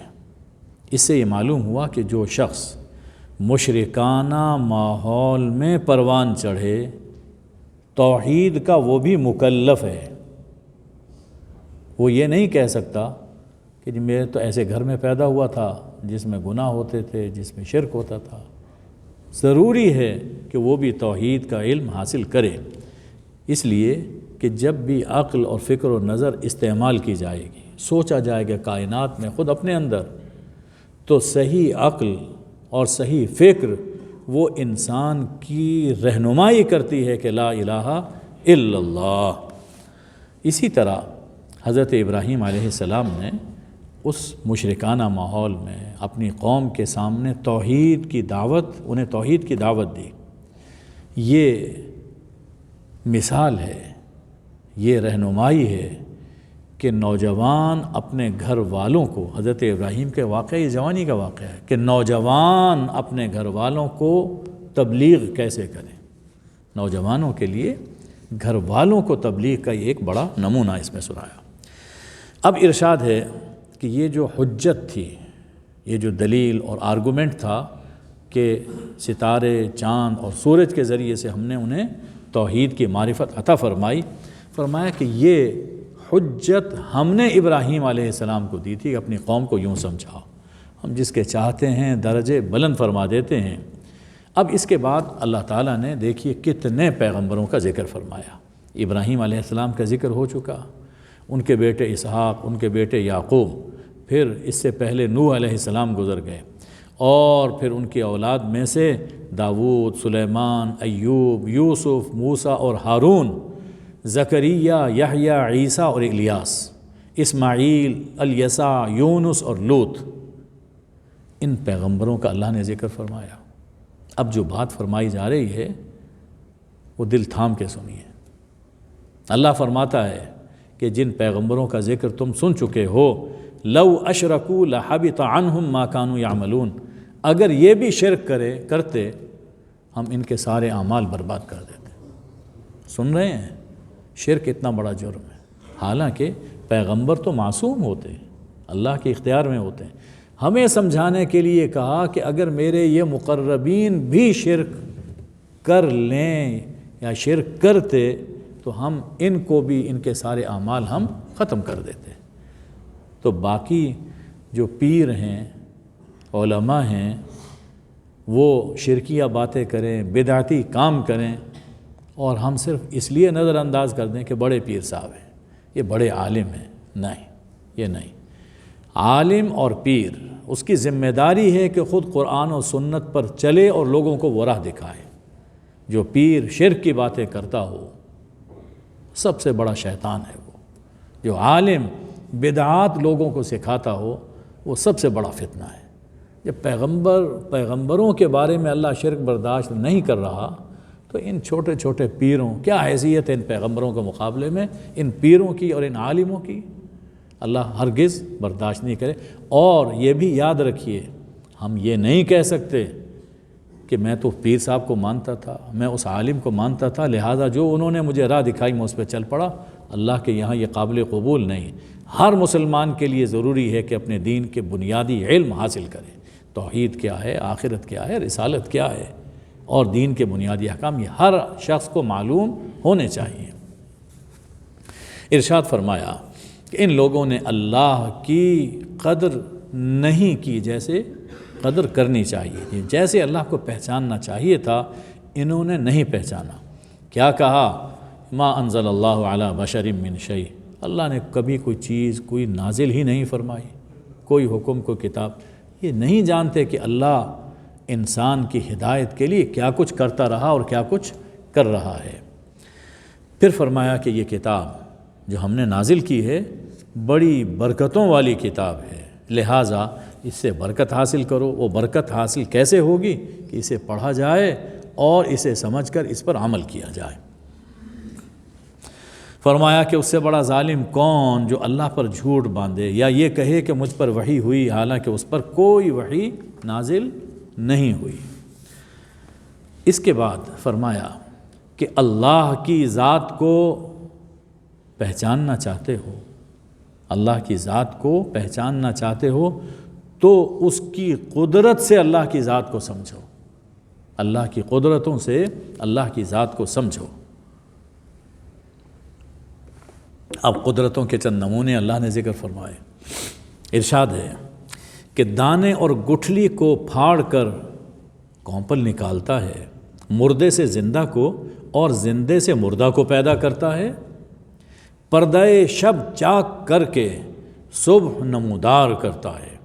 اس سے یہ معلوم ہوا کہ جو شخص مشرکانہ ماحول میں پروان چڑھے، توحید کا وہ بھی مکلف ہے۔ وہ یہ نہیں کہہ سکتا کہ میں تو ایسے گھر میں پیدا ہوا تھا جس میں گناہ ہوتے تھے، جس میں شرک ہوتا تھا۔ ضروری ہے کہ وہ بھی توحید کا علم حاصل کرے، اس لیے کہ جب بھی عقل اور فکر و نظر استعمال کی جائے گی، سوچا جائے گا کائنات میں خود اپنے اندر، تو صحیح عقل اور صحیح فکر وہ انسان کی رہنمائی کرتی ہے کہ لا الہ الا اللہ۔ اسی طرح حضرت ابراہیم علیہ السلام نے اس مشرکانہ ماحول میں اپنی قوم کے سامنے انہیں توحید کی دعوت دی۔ یہ مثال ہے، یہ رہنمائی ہے کہ نوجوان اپنے گھر والوں کو، حضرت ابراہیم کے واقعہ جوانی کا واقعہ ہے کہ نوجوان اپنے گھر والوں کو تبلیغ کیسے کریں۔ نوجوانوں کے لیے گھر والوں کو تبلیغ کا یہ ایک بڑا نمونہ اس میں سنایا۔ اب ارشاد ہے کہ یہ جو حجت تھی، یہ جو دلیل اور آرگومنٹ تھا کہ ستارے، چاند اور سورج کے ذریعے سے ہم نے انہیں توحید کی معرفت عطا فرمایا کہ یہ حجت ہم نے ابراہیم علیہ السلام کو دی تھی، اپنی قوم کو یوں سمجھاؤ۔ ہم جس کے چاہتے ہیں درجے بلند فرما دیتے ہیں۔ اب اس کے بعد اللہ تعالیٰ نے دیکھیے کتنے پیغمبروں کا ذکر فرمایا۔ ابراہیم علیہ السلام کا ذکر ہو چکا، ان کے بیٹے اسحاق، ان کے بیٹے یعقوب، پھر اس سے پہلے نوح علیہ السلام گزر گئے، اور پھر ان کی اولاد میں سے داؤد، سلیمان، ایوب، یوسف، موسیٰ اور ہارون، زکریا، یحییٰ، عیسیٰ اور الیاس، اسماعیل، الیسع، یونس اور لوط۔ ان پیغمبروں کا اللہ نے ذکر فرمایا۔ اب جو بات فرمائی جا رہی ہے وہ دل تھام کے سنیے۔ اللہ فرماتا ہے کہ جن پیغمبروں کا ذکر تم سن چکے ہو، لو اشرکوا لحبط عنہم ما کانوا یعملون، اگر یہ بھی شرک کرتے ہم ان کے سارے اعمال برباد کر دیتے۔ سن رہے ہیں؟ شرک اتنا بڑا جرم ہے، حالانکہ پیغمبر تو معصوم ہوتے ہیں، اللہ کے اختیار میں ہوتے ہیں۔ ہمیں سمجھانے کے لیے کہا کہ اگر میرے یہ مقربین بھی شرک کر لیں یا شرک کرتے تو ہم ان کو بھی، ان کے سارے اعمال ہم ختم کر دیتے۔ تو باقی جو پیر ہیں، علماء ہیں، وہ شرکیہ باتیں کریں، بدعتی کام کریں، اور ہم صرف اس لیے نظر انداز کر دیں کہ بڑے پیر صاحب ہیں، یہ بڑے عالم ہیں۔ نہیں، یہ نہیں۔ عالم اور پیر، اس کی ذمہ داری ہے کہ خود قرآن و سنت پر چلے اور لوگوں کو وہ راہ دکھائے۔ جو پیر شرک کی باتیں کرتا ہو سب سے بڑا شیطان ہے وہ۔ جو عالم بدعات لوگوں کو سکھاتا ہو وہ سب سے بڑا فتنہ ہے۔ جب پیغمبروں کے بارے میں اللہ شرک برداشت نہیں کر رہا تو ان چھوٹے چھوٹے پیروں کیا حیثیت ہے ان پیغمبروں کے مقابلے میں، ان پیروں کی اور ان عالموں کی؟ اللہ ہرگز برداشت نہیں کرے۔ اور یہ بھی یاد رکھیے، ہم یہ نہیں کہہ سکتے کہ میں تو پیر صاحب کو مانتا تھا، میں اس عالم کو مانتا تھا، لہٰذا جو انہوں نے مجھے راہ دکھائی میں اس پہ چل پڑا۔ اللہ کے یہاں یہ قابل قبول نہیں۔ ہر مسلمان کے لیے ضروری ہے کہ اپنے دین کے بنیادی علم حاصل کرے، توحید کیا ہے، آخرت کیا ہے، رسالت کیا ہے، اور دین کے بنیادی احکام یہ ہر شخص کو معلوم ہونے چاہیے۔ ارشاد فرمایا کہ ان لوگوں نے اللہ کی قدر نہیں کی جیسے قدر کرنی چاہیے تھی، جیسے اللہ کو پہچاننا چاہیے تھا انہوں نے نہیں پہچانا۔ کیا کہا؟ ما انزل اللہ علی بشر من شیء، اللہ نے کبھی کوئی چیز کوئی نازل ہی نہیں فرمائی، کوئی حکم کوئی کتاب۔ یہ نہیں جانتے کہ اللہ انسان کی ہدایت کے لیے کیا کچھ کرتا رہا اور کیا کچھ کر رہا ہے۔ پھر فرمایا کہ یہ کتاب جو ہم نے نازل کی ہے بڑی برکتوں والی کتاب ہے، لہٰذا اس سے برکت حاصل کرو۔ وہ برکت حاصل کیسے ہوگی؟ کہ اسے پڑھا جائے اور اسے سمجھ کر اس پر عمل کیا جائے۔ فرمایا کہ اس سے بڑا ظالم کون جو اللہ پر جھوٹ باندھے یا یہ کہے کہ مجھ پر وحی ہوئی حالانکہ اس پر کوئی وحی نازل نہیں ہوئی۔ اس کے بعد فرمایا کہ اللہ کی ذات کو پہچاننا چاہتے ہو، اللہ کی ذات کو پہچاننا چاہتے ہو تو اس کی قدرت سے اللہ کی ذات کو سمجھو، اللہ کی قدرتوں سے اللہ کی ذات کو سمجھو۔ اب قدرتوں کے چند نمونے اللہ نے ذکر فرمائے۔ ارشاد ہے کہ دانے اور گٹھلی کو پھاڑ کر کونپل نکالتا ہے، مردے سے زندہ کو اور زندے سے مردہ کو پیدا کرتا ہے، پردہ شب چاک کر کے صبح نمودار کرتا ہے،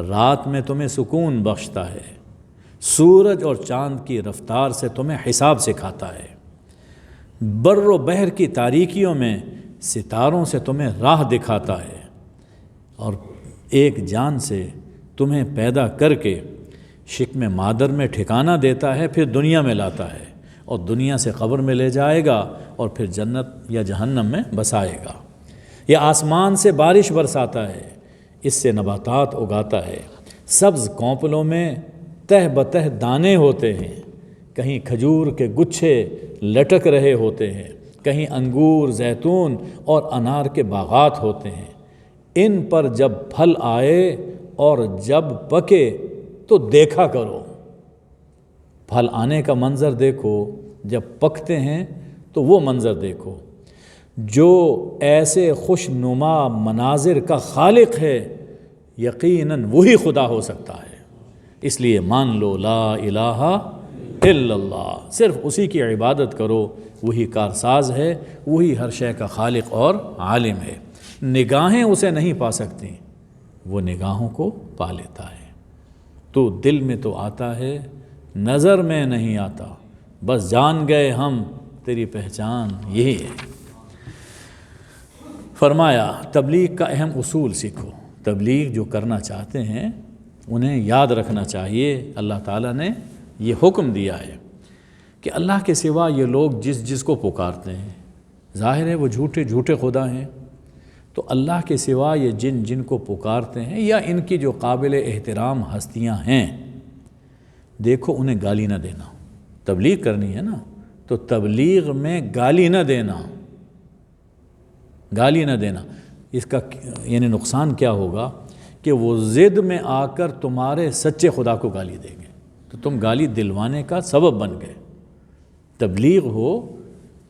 رات میں تمہیں سکون بخشتا ہے، سورج اور چاند کی رفتار سے تمہیں حساب سکھاتا ہے، بر و بحر کی تاریکیوں میں ستاروں سے تمہیں راہ دکھاتا ہے، اور ایک جان سے تمہیں پیدا کر کے شکم مادر میں ٹھکانہ دیتا ہے، پھر دنیا میں لاتا ہے اور دنیا سے قبر میں لے جائے گا اور پھر جنت یا جہنم میں بسائے گا۔ یہ آسمان سے بارش برساتا ہے، اس سے نباتات اگاتا ہے، سبز کونپلوں میں تہ بتہ دانے ہوتے ہیں، کہیں کھجور کے گچھے لٹک رہے ہوتے ہیں، کہیں انگور، زیتون اور انار کے باغات ہوتے ہیں۔ ان پر جب پھل آئے اور جب پکے تو دیکھا کرو۔ پھل آنے کا منظر دیکھو، جب پکتے ہیں تو وہ منظر دیکھو۔ جو ایسے خوش نما مناظر کا خالق ہے یقیناً وہی خدا ہو سکتا ہے، اس لیے مان لو لا الہ الا اللہ، صرف اسی کی عبادت کرو، وہی کارساز ہے، وہی ہر شے کا خالق اور عالم ہے۔ نگاہیں اسے نہیں پا سکتی، وہ نگاہوں کو پا لیتا ہے۔ تو دل میں تو آتا ہے، نظر میں نہیں آتا، بس جان گئے ہم تیری پہچان یہی ہے۔ فرمایا تبلیغ کا اہم اصول سیکھو۔ تبلیغ جو کرنا چاہتے ہیں انہیں یاد رکھنا چاہیے، اللہ تعالیٰ نے یہ حکم دیا ہے کہ اللہ کے سوا یہ لوگ جس کو پکارتے ہیں، ظاہر ہے وہ جھوٹے خدا ہیں، تو اللہ کے سوا یہ جن کو پکارتے ہیں یا ان کی جو قابل احترام ہستیاں ہیں، دیکھو انہیں گالی نہ دینا۔ تبلیغ کرنی ہے نا، تو تبلیغ میں گالی نہ دینا، گالی نہ دینا۔ اس کا یعنی نقصان کیا ہوگا کہ وہ ضد میں آ کر تمہارے سچے خدا کو گالی دیں گے، تو تم گالی دلوانے کا سبب بن گئے۔ تبلیغ ہو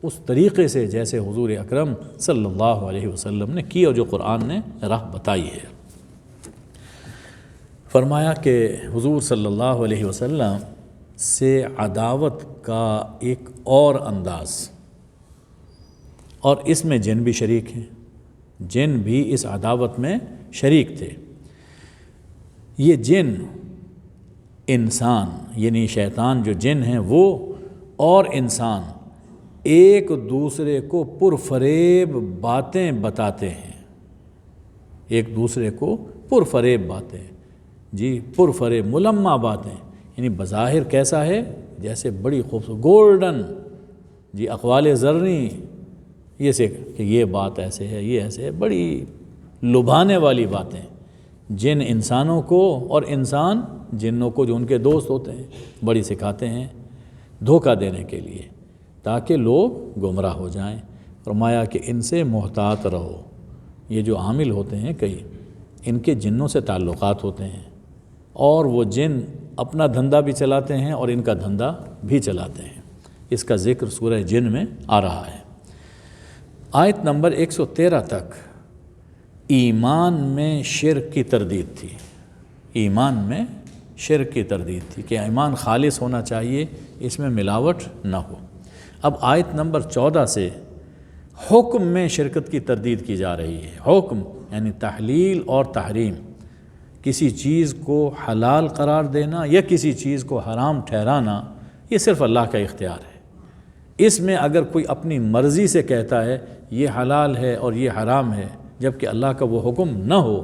اس طریقے سے جیسے حضور اکرم صلی اللہ علیہ وسلم نے کی اور جو قرآن نے راہ بتائی ہے۔ فرمایا کہ حضور صلی اللہ علیہ وسلم سے عداوت کا ایک اور انداز، اور اس میں جن بھی شریک ہیں، جن بھی اس عداوت میں شریک تھے۔ یہ جن انسان یعنی شیطان جو جن ہیں وہ اور انسان ایک دوسرے کو پرفریب باتیں بتاتے ہیں، ایک دوسرے کو پرفریب باتیں، جی پرفریب ملمہ باتیں، یعنی بظاہر کیسا ہے، جیسے بڑی خوبصورت گولڈن جی اقوال زرنی، یہ سے کہ یہ بات ایسے ہے، یہ ایسے ہے، بڑی لبھانے والی باتیں جن انسانوں کو اور انسان جنوں کو جو ان کے دوست ہوتے ہیں بڑی سکھاتے ہیں دھوکہ دینے کے لیے تاکہ لوگ گمراہ ہو جائیں۔ فرمایا کہ ان سے محتاط رہو۔ یہ جو عامل ہوتے ہیں کئی، ان کے جنوں سے تعلقات ہوتے ہیں، اور وہ جن اپنا دھندا بھی چلاتے ہیں اور ان کا دھندا بھی چلاتے ہیں۔ اس کا ذکر سورہ جن میں آ رہا ہے۔ آیت نمبر 113 تک ایمان میں شرک کی تردید تھی، ایمان میں شرک کی تردید تھی کہ ایمان خالص ہونا چاہیے، اس میں ملاوٹ نہ ہو۔ اب آیت نمبر 14 سے حکم میں شرکت کی تردید کی جا رہی ہے۔ حکم یعنی تحلیل اور تحریم، کسی چیز کو حلال قرار دینا یا کسی چیز کو حرام ٹھہرانا، یہ صرف اللہ کا اختیار ہے۔ اس میں اگر کوئی اپنی مرضی سے کہتا ہے یہ حلال ہے اور یہ حرام ہے جبکہ اللہ کا وہ حکم نہ ہو،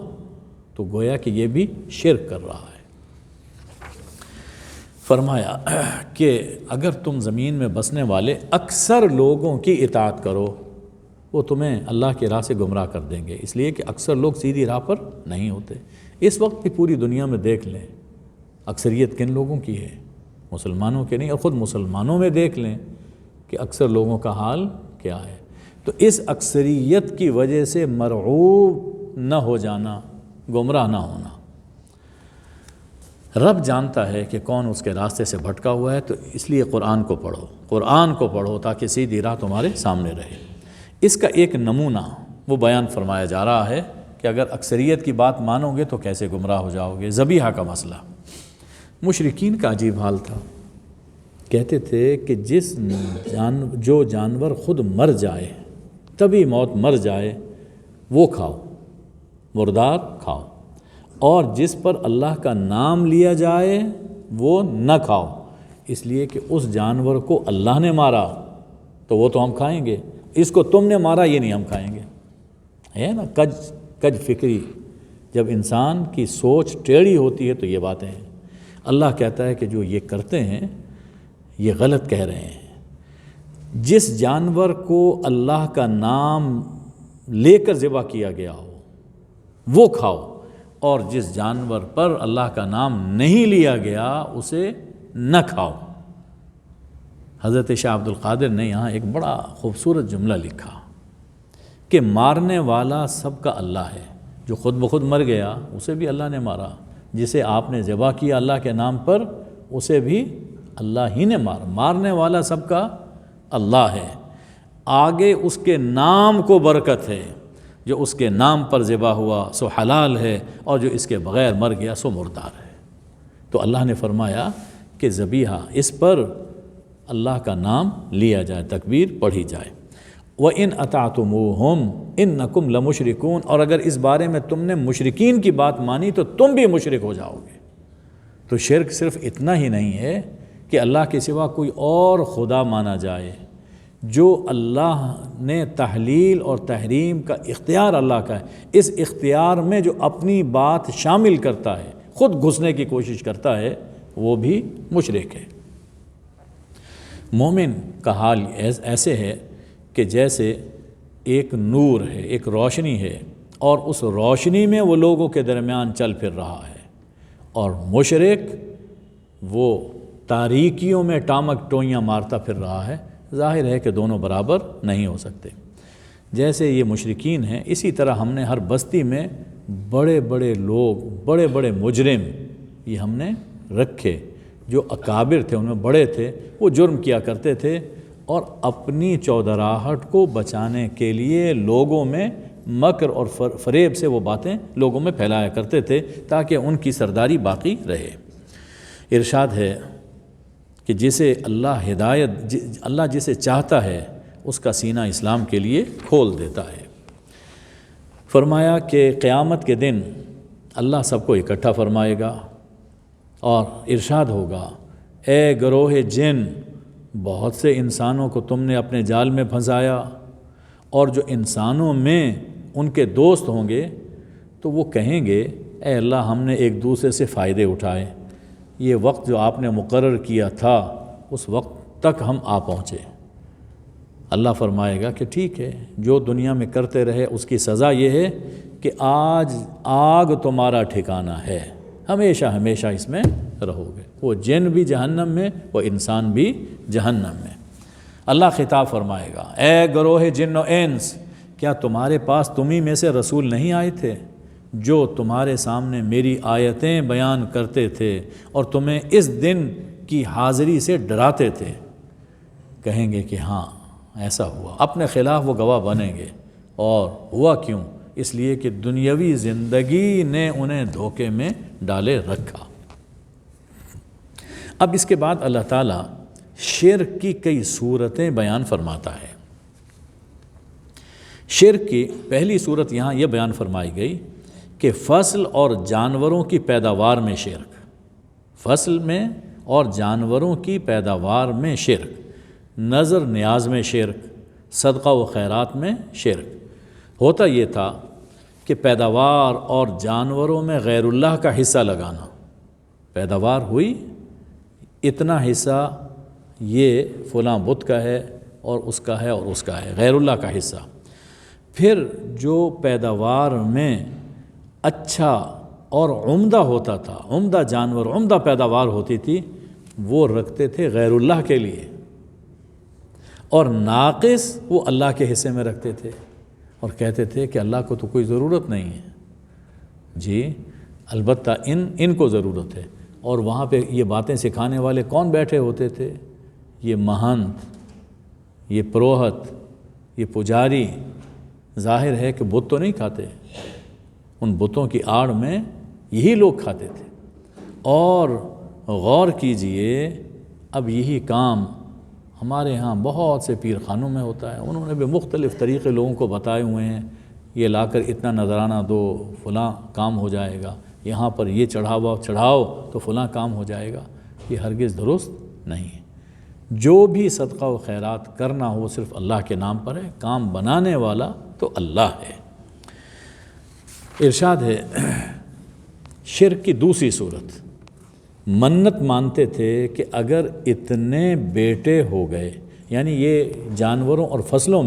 تو گویا کہ یہ بھی شرک کر رہا ہے۔ فرمایا کہ اگر تم زمین میں بسنے والے اکثر لوگوں کی اطاعت کرو، وہ تمہیں اللہ کی راہ سے گمراہ کر دیں گے، اس لیے کہ اکثر لوگ سیدھی راہ پر نہیں ہوتے۔ اس وقت بھی پوری دنیا میں دیکھ لیں اکثریت کن لوگوں کی ہے، مسلمانوں کے نہیں، اور خود مسلمانوں میں دیکھ لیں کہ اکثر لوگوں کا حال کیا ہے۔ تو اس اکثریت کی وجہ سے مرعوب نہ ہو جانا، گمراہ نہ ہونا۔ رب جانتا ہے کہ کون اس کے راستے سے بھٹکا ہوا ہے، تو اس لیے قرآن کو پڑھو، قرآن کو پڑھو تاکہ سیدھی راہ تمہارے سامنے رہے۔ اس کا ایک نمونہ وہ بیان فرمایا جا رہا ہے کہ اگر اکثریت کی بات مانو گے تو کیسے گمراہ ہو جاؤ گے۔ ذبیحہ کا مسئلہ، مشرکین کا عجیب حال تھا، کہتے تھے کہ جو جانور خود مر جائے، تبھی موت مر جائے، وہ کھاؤ، مردار کھاؤ، اور جس پر اللہ کا نام لیا جائے وہ نہ کھاؤ، اس لیے کہ اس جانور کو اللہ نے مارا تو وہ تو ہم کھائیں گے، اس کو تم نے مارا یہ نہیں ہم کھائیں گے۔ ہے نا کج فکری، جب انسان کی سوچ ٹیڑھی ہوتی ہے تو یہ باتیں ہیں۔ اللہ کہتا ہے کہ جو یہ کرتے ہیں یہ غلط کہہ رہے ہیں۔ جس جانور کو اللہ کا نام لے کر ذبح کیا گیا ہو وہ کھاؤ، اور جس جانور پر اللہ کا نام نہیں لیا گیا اسے نہ کھاؤ۔ حضرت شاہ عبد القادر نے یہاں ایک بڑا خوبصورت جملہ لکھا کہ مارنے والا سب کا اللہ ہے، جو خود بخود مر گیا اسے بھی اللہ نے مارا، جسے آپ نے ذبح کیا اللہ کے نام پر اسے بھی اللہ ہی نے مارا۔ مارنے والا سب کا اللہ ہے، آگے اس کے نام کو برکت ہے، جو اس کے نام پر ذبح ہوا سو حلال ہے، اور جو اس کے بغیر مر گیا سو مردار ہے۔ تو اللہ نے فرمایا کہ ذبیحہ اس پر اللہ کا نام لیا جائے، تکبیر پڑھی جائے۔ وَإِنْ أَطَعْتُمُوهُمْ إِنَّكُمْ لَمُشْرِكُونَ، اور اگر اس بارے میں تم نے مشرکین کی بات مانی تو تم بھی مشرک ہو جاؤ گے۔ تو شرک صرف اتنا ہی نہیں ہے کہ اللہ کے سوا کوئی اور خدا مانا جائے، جو اللہ نے تحلیل اور تحریم کا اختیار اللہ کا ہے، اس اختیار میں جو اپنی بات شامل کرتا ہے، خود گھسنے کی کوشش کرتا ہے، وہ بھی مشرک ہے۔ مومن کا حال ایسے ہے کہ جیسے ایک نور ہے، ایک روشنی ہے، اور اس روشنی میں وہ لوگوں کے درمیان چل پھر رہا ہے، اور مشرک وہ تاریکیوں میں ٹامک ٹوئیاں مارتا پھر رہا ہے۔ ظاہر ہے کہ دونوں برابر نہیں ہو سکتے۔ جیسے یہ مشرکین ہیں، اسی طرح ہم نے ہر بستی میں بڑے بڑے لوگ، بڑے بڑے مجرم یہ ہم نے رکھے، جو اکابر تھے، ان میں بڑے تھے، وہ جرم کیا کرتے تھے، اور اپنی چودراہٹ کو بچانے کے لیے لوگوں میں مکر اور فریب سے وہ باتیں لوگوں میں پھیلایا کرتے تھے تاکہ ان کی سرداری باقی رہے۔ ارشاد ہے کہ جسے اللہ جسے چاہتا ہے اس کا سینہ اسلام کے لیے کھول دیتا ہے۔ فرمایا کہ قیامت کے دن اللہ سب کو اکٹھا فرمائے گا اور ارشاد ہوگا، اے گروہ جن، بہت سے انسانوں کو تم نے اپنے جال میں پھنسایا، اور جو انسانوں میں ان کے دوست ہوں گے تو وہ کہیں گے، اے اللہ ہم نے ایک دوسرے سے فائدے اٹھائے، یہ وقت جو آپ نے مقرر کیا تھا اس وقت تک ہم آ پہنچے۔ اللہ فرمائے گا کہ ٹھیک ہے، جو دنیا میں کرتے رہے اس کی سزا یہ ہے کہ آج آگ تمہارا ٹھکانہ ہے، ہمیشہ ہمیشہ اس میں رہو گے۔ وہ جن بھی جہنم میں، وہ انسان بھی جہنم میں۔ اللہ خطاب فرمائے گا، اے گروہ جن و انس، کیا تمہارے پاس تمہیں میں سے رسول نہیں آئے تھے جو تمہارے سامنے میری آیتیں بیان کرتے تھے اور تمہیں اس دن کی حاضری سے ڈراتے تھے؟ کہیں گے کہ ہاں ایسا ہوا، اپنے خلاف وہ گواہ بنیں گے۔ اور ہوا کیوں؟ اس لیے کہ دنیاوی زندگی نے انہیں دھوکے میں ڈالے رکھا۔ اب اس کے بعد اللہ تعالیٰ شرک کی کئی صورتیں بیان فرماتا ہے۔ شرک کی پہلی صورت یہاں یہ بیان فرمائی گئی کہ فصل اور جانوروں کی پیداوار میں شرک، فصل میں اور جانوروں کی پیداوار میں شرک، نظر نیاز میں شرک، صدقہ و خیرات میں شرک۔ ہوتا یہ تھا کہ پیداوار اور جانوروں میں غیر اللہ کا حصہ لگانا، پیداوار ہوئی، اتنا حصہ یہ فلاں بت کا ہے اور اس کا ہے اور اس کا ہے، غیر اللہ کا حصہ۔ پھر جو پیداوار میں اچھا اور عمدہ ہوتا تھا، عمدہ جانور، عمدہ پیداوار ہوتی تھی، وہ رکھتے تھے غیر اللہ کے لیے، اور ناقص وہ اللہ کے حصے میں رکھتے تھے اور کہتے تھے کہ اللہ کو تو کوئی ضرورت نہیں ہے۔ جی البتہ ان کو ضرورت ہے۔ اور وہاں پہ یہ باتیں سکھانے والے کون بیٹھے ہوتے تھے؟ یہ مہنت، یہ پروہت، یہ پجاری۔ ظاہر ہے کہ بت تو نہیں کھاتے، ان بتوں کی آڑ میں یہی لوگ کھاتے تھے۔ اور غور کیجئے، اب یہی کام ہمارے ہاں بہت سے پیر خانوں میں ہوتا ہے۔ انہوں نے بھی مختلف طریقے لوگوں کو بتائے ہوئے ہیں، یہ لا کر اتنا نذرانہ دو فلاں کام ہو جائے گا، یہاں پر یہ چڑھاؤ تو فلاں کام ہو جائے گا۔ یہ ہرگز درست نہیں ہے۔ جو بھی صدقہ و خیرات کرنا ہو صرف اللہ کے نام پر ہے، کام بنانے والا تو اللہ ہے۔ ارشاد ہے شرک کی دوسری صورت، منت مانتے تھے کہ اگر اتنے بیٹے ہو گئے، یعنی یہ جانوروں اور فصلوں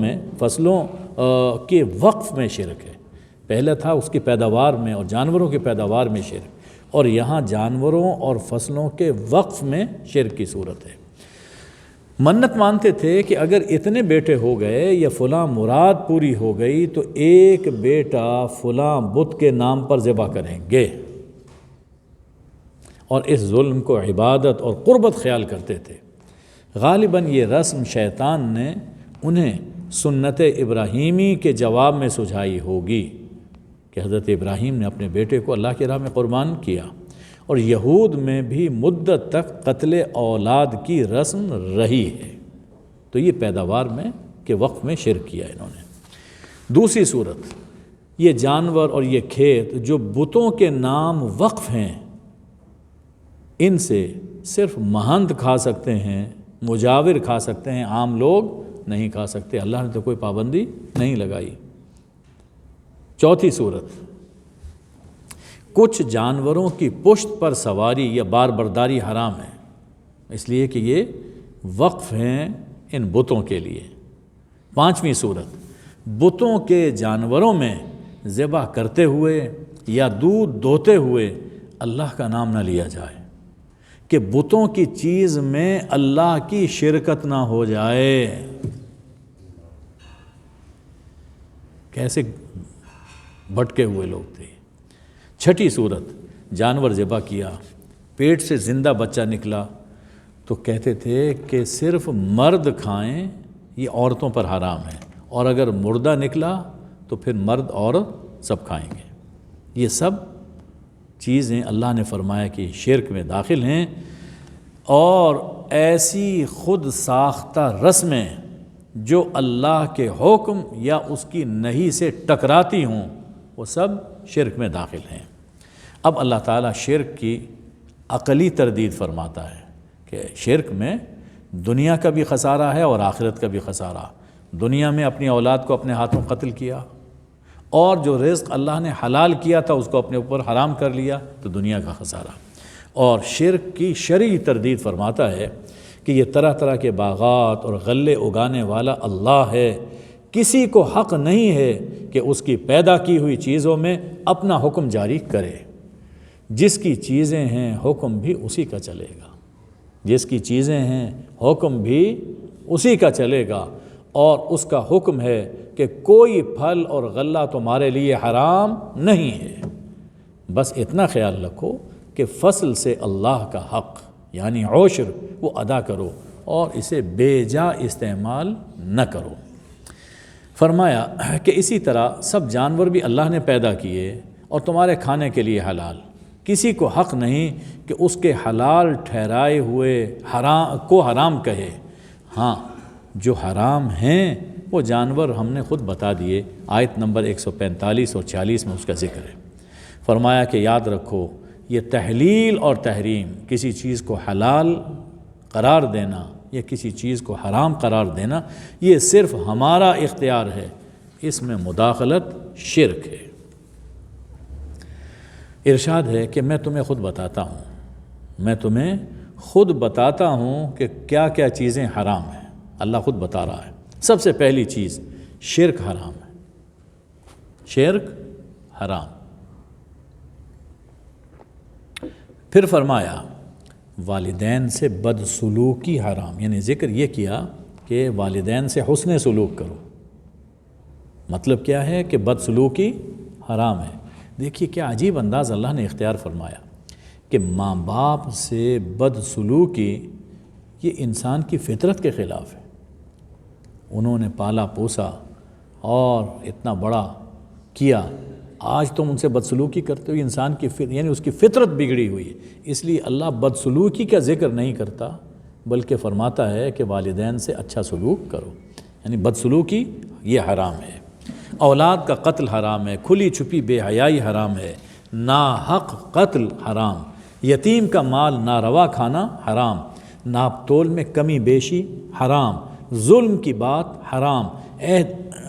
کے وقف میں شرک ہے۔ پہلے تھا اس کی پیداوار میں اور جانوروں کی پیداوار میں شرک، اور یہاں جانوروں اور فصلوں کے وقف میں شرک کی صورت ہے۔ منت مانتے تھے کہ اگر اتنے بیٹے ہو گئے یا فلاں مراد پوری ہو گئی تو ایک بیٹا فلاں بت کے نام پر ذبح کریں گے، اور اس ظلم کو عبادت اور قربت خیال کرتے تھے۔ غالباً یہ رسم شیطان نے انہیں سنت ابراہیمی کے جواب میں سجھائی ہوگی کہ حضرت ابراہیم نے اپنے بیٹے کو اللہ کی راہ میں قربان کیا، اور یہود میں بھی مدت تک قتل اولاد کی رسم رہی ہے، تو یہ پیداوار میں کہ وقف میں شرک کیا انہوں نے۔ دوسری صورت، یہ جانور اور یہ کھیت جو بتوں کے نام وقف ہیں، ان سے صرف مہنت کھا سکتے ہیں، مجاور کھا سکتے ہیں، عام لوگ نہیں کھا سکتے، اللہ نے تو کوئی پابندی نہیں لگائی۔ چوتھی صورت، کچھ جانوروں کی پشت پر سواری یا بار برداری حرام ہے، اس لیے کہ یہ وقف ہیں ان بتوں کے لیے۔ پانچویں صورت، بتوں کے جانوروں میں ذبح کرتے ہوئے یا دودھ دوہتے ہوئے اللہ کا نام نہ لیا جائے، کہ بتوں کی چیز میں اللہ کی شرکت نہ ہو جائے۔ کیسے بھٹکے ہوئے لوگ تھے۔ چھٹی صورت، جانور ذبح کیا، پیٹ سے زندہ بچہ نکلا تو کہتے تھے کہ صرف مرد کھائیں، یہ عورتوں پر حرام ہے، اور اگر مردہ نکلا تو پھر مرد عورت سب کھائیں گے۔ یہ سب چیزیں اللہ نے فرمایا کہ شرک میں داخل ہیں، اور ایسی خود ساختہ رسمیں جو اللہ کے حکم یا اس کی نہی سے ٹکراتی ہوں وہ سب شرک میں داخل ہیں۔ اب اللہ تعالیٰ شرک کی عقلی تردید فرماتا ہے کہ شرک میں دنیا کا بھی خسارہ ہے اور آخرت کا بھی خسارہ۔ دنیا میں اپنی اولاد کو اپنے ہاتھوں قتل کیا، اور جو رزق اللہ نے حلال کیا تھا اس کو اپنے اوپر حرام کر لیا، تو دنیا کا خسارہ۔ اور شرک کی شرعی تردید فرماتا ہے کہ یہ طرح طرح کے باغات اور غلے اگانے والا اللہ ہے، کسی کو حق نہیں ہے کہ اس کی پیدا کی ہوئی چیزوں میں اپنا حکم جاری کرے۔ جس کی چیزیں ہیں حکم بھی اسی کا چلے گا، جس کی چیزیں ہیں حکم بھی اسی کا چلے گا، اور اس کا حکم ہے کہ کوئی پھل اور غلہ تمہارے لیے حرام نہیں ہے۔ بس اتنا خیال رکھو کہ فصل سے اللہ کا حق یعنی عشر وہ ادا کرو، اور اسے بے جا استعمال نہ کرو۔ فرمایا کہ اسی طرح سب جانور بھی اللہ نے پیدا کیے اور تمہارے کھانے کے لیے حلال، کسی کو حق نہیں کہ اس کے حلال ٹھہرائے ہوئے حرام کہے۔ ہاں جو حرام ہیں وہ جانور ہم نے خود بتا دیے، آیت نمبر 145 اور 46 میں اس کا ذکر ہے۔ فرمایا کہ یاد رکھو یہ تحلیل اور تحریم، کسی چیز کو حلال قرار دینا یا کسی چیز کو حرام قرار دینا، یہ صرف ہمارا اختیار ہے، اس میں مداخلت شرک ہے۔ ارشاد ہے کہ میں تمہیں خود بتاتا ہوں کہ کیا کیا چیزیں حرام ہیں۔ اللہ خود بتا رہا ہے۔ سب سے پہلی چیز شرک حرام ہے، شرک حرام۔ پھر فرمایا والدین سے بدسلوکی حرام، یعنی ذکر یہ کیا کہ والدین سے حسن سلوک کرو۔ مطلب کیا ہے کہ بدسلوکی حرام ہے۔ دیکھیے کیا عجیب انداز اللہ نے اختیار فرمایا کہ ماں باپ سے بدسلوکی یہ انسان کی فطرت کے خلاف ہے۔ انہوں نے پالا پوسا اور اتنا بڑا کیا، آج تم ان سے بدسلوکی کرتے ہو، انسان کی یعنی اس کی فطرت بگڑی ہوئی ہے۔ اس لیے اللہ بدسلوکی کا ذکر نہیں کرتا، بلکہ فرماتا ہے کہ والدین سے اچھا سلوک کرو، یعنی بدسلوکی یہ حرام ہے۔ اولاد کا قتل حرام ہے، کھلی چھپی بے حیائی حرام ہے، ناحق قتل حرام، یتیم کا مال ناروا کھانا حرام، ناپ تول میں کمی بیشی حرام، ظلم کی بات حرام،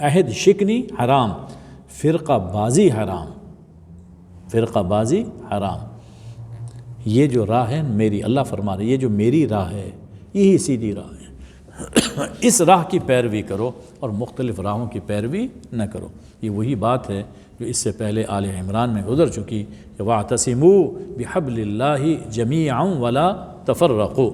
عہد شکنی حرام، فرقہ بازی حرام، فرقہ بازی حرام۔ یہ جو راہ ہے میری، اللہ فرما رہے یہ جو میری راہ ہے یہی سیدھی راہ ہے، اس راہ کی پیروی کرو اور مختلف راہوں کی پیروی نہ کرو۔ یہ وہی بات ہے جو اس سے پہلے آل عمران میں گزر چکی کہ وَاعْتَصِمُوا بِحَبْلِ اللَّهِ جَمِيعًا وَلَا تَفَرَّقُوا۔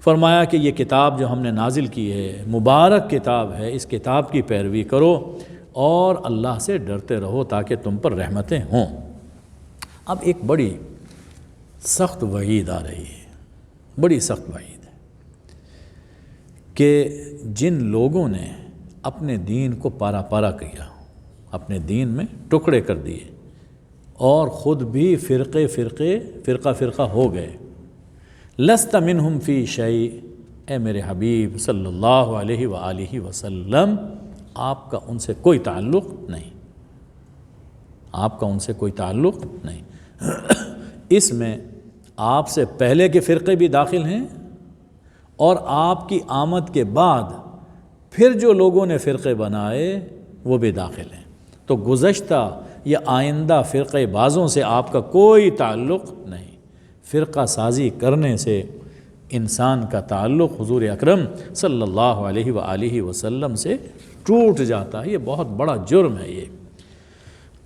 فرمایا کہ یہ کتاب جو ہم نے نازل کی ہے مبارک کتاب ہے، اس کتاب کی پیروی کرو اور اللہ سے ڈرتے رہو تاکہ تم پر رحمتیں ہوں۔ اب ایک بڑی سخت وعید آ رہی ہے، بڑی سخت وعید ہے کہ جن لوگوں نے اپنے دین کو پارا پارا کیا، اپنے دین میں ٹکڑے کر دیے اور خود بھی فرقہ فرقہ ہو گئے، لست منہم فی شیء، اے میرے حبیب صلی اللہ علیہ وآلہ وسلم آپ کا ان سے کوئی تعلق نہیں، آپ کا ان سے کوئی تعلق نہیں۔ اس میں آپ سے پہلے کے فرقے بھی داخل ہیں اور آپ کی آمد کے بعد پھر جو لوگوں نے فرقے بنائے وہ بھی داخل ہیں۔ تو گزشتہ یا آئندہ فرقے بازوں سے آپ کا کوئی تعلق نہیں۔ فرقہ سازی کرنے سے انسان کا تعلق حضور اکرم صلی اللہ علیہ وآلہ وسلم سے ٹوٹ جاتا ہے، یہ بہت بڑا جرم ہے یہ۔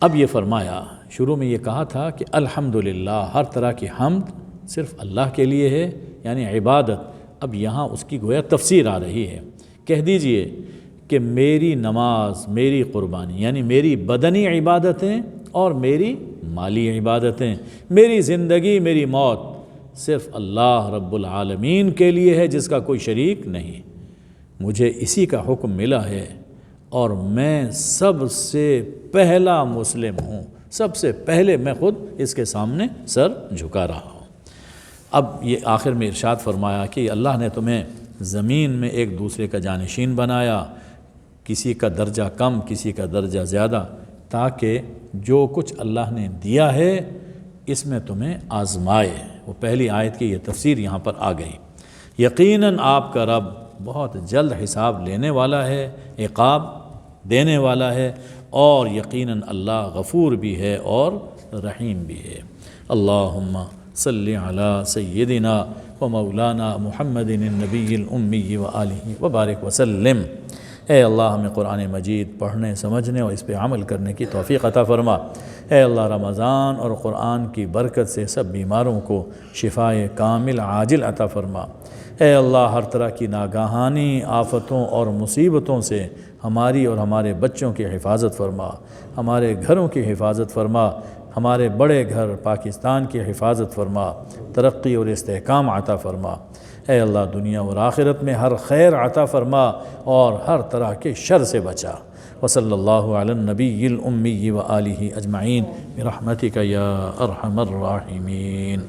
اب یہ فرمایا، شروع میں یہ کہا تھا کہ الحمدللہ، ہر طرح کی حمد صرف اللہ کے لیے ہے، یعنی عبادت۔ اب یہاں اس کی گویا تفسیر آ رہی ہے، کہہ دیجئے کہ میری نماز، میری قربانی، یعنی میری بدنی عبادتیں اور میری مالی عبادتیں، میری زندگی، میری موت صرف اللہ رب العالمین کے لیے ہے جس کا کوئی شریک نہیں۔ مجھے اسی کا حکم ملا ہے اور میں سب سے پہلا مسلم ہوں، سب سے پہلے میں خود اس کے سامنے سر جھکا رہا ہوں۔ اب یہ آخر میں ارشاد فرمایا کہ اللہ نے تمہیں زمین میں ایک دوسرے کا جانشین بنایا، کسی کا درجہ کم، کسی کا درجہ زیادہ، تاکہ جو کچھ اللہ نے دیا ہے اس میں تمہیں آزمائے۔ وہ پہلی آیت کی یہ تفسیر یہاں پر آ گئی۔ یقیناً آپ کا رب بہت جلد حساب لینے والا ہے، عقاب دینے والا ہے، اور یقیناً اللہ غفور بھی ہے اور رحیم بھی ہے۔ اللہم صلی علی سیدنا و مولانا محمد النبی الامی وآلہ وبارک وسلم۔ اے اللہ ہمیں قرآن مجید پڑھنے، سمجھنے اور اس پہ عمل کرنے کی توفیق عطا فرما۔ اے اللہ رمضان اور قرآن کی برکت سے سب بیماروں کو شفائے کامل عاجل عطا فرما۔ اے اللہ ہر طرح کی ناگہانی آفتوں اور مصیبتوں سے ہماری اور ہمارے بچوں کی حفاظت فرما، ہمارے گھروں کی حفاظت فرما، ہمارے بڑے گھر پاکستان کی حفاظت فرما، ترقی اور استحکام عطا فرما۔ اے اللہ دنیا اور آخرت میں ہر خیر عطا فرما اور ہر طرح کے شر سے بچا۔ وصلی اللہ علی النبی الامی وآلہ اجمعین برحمتک یا ارحم الراحمین۔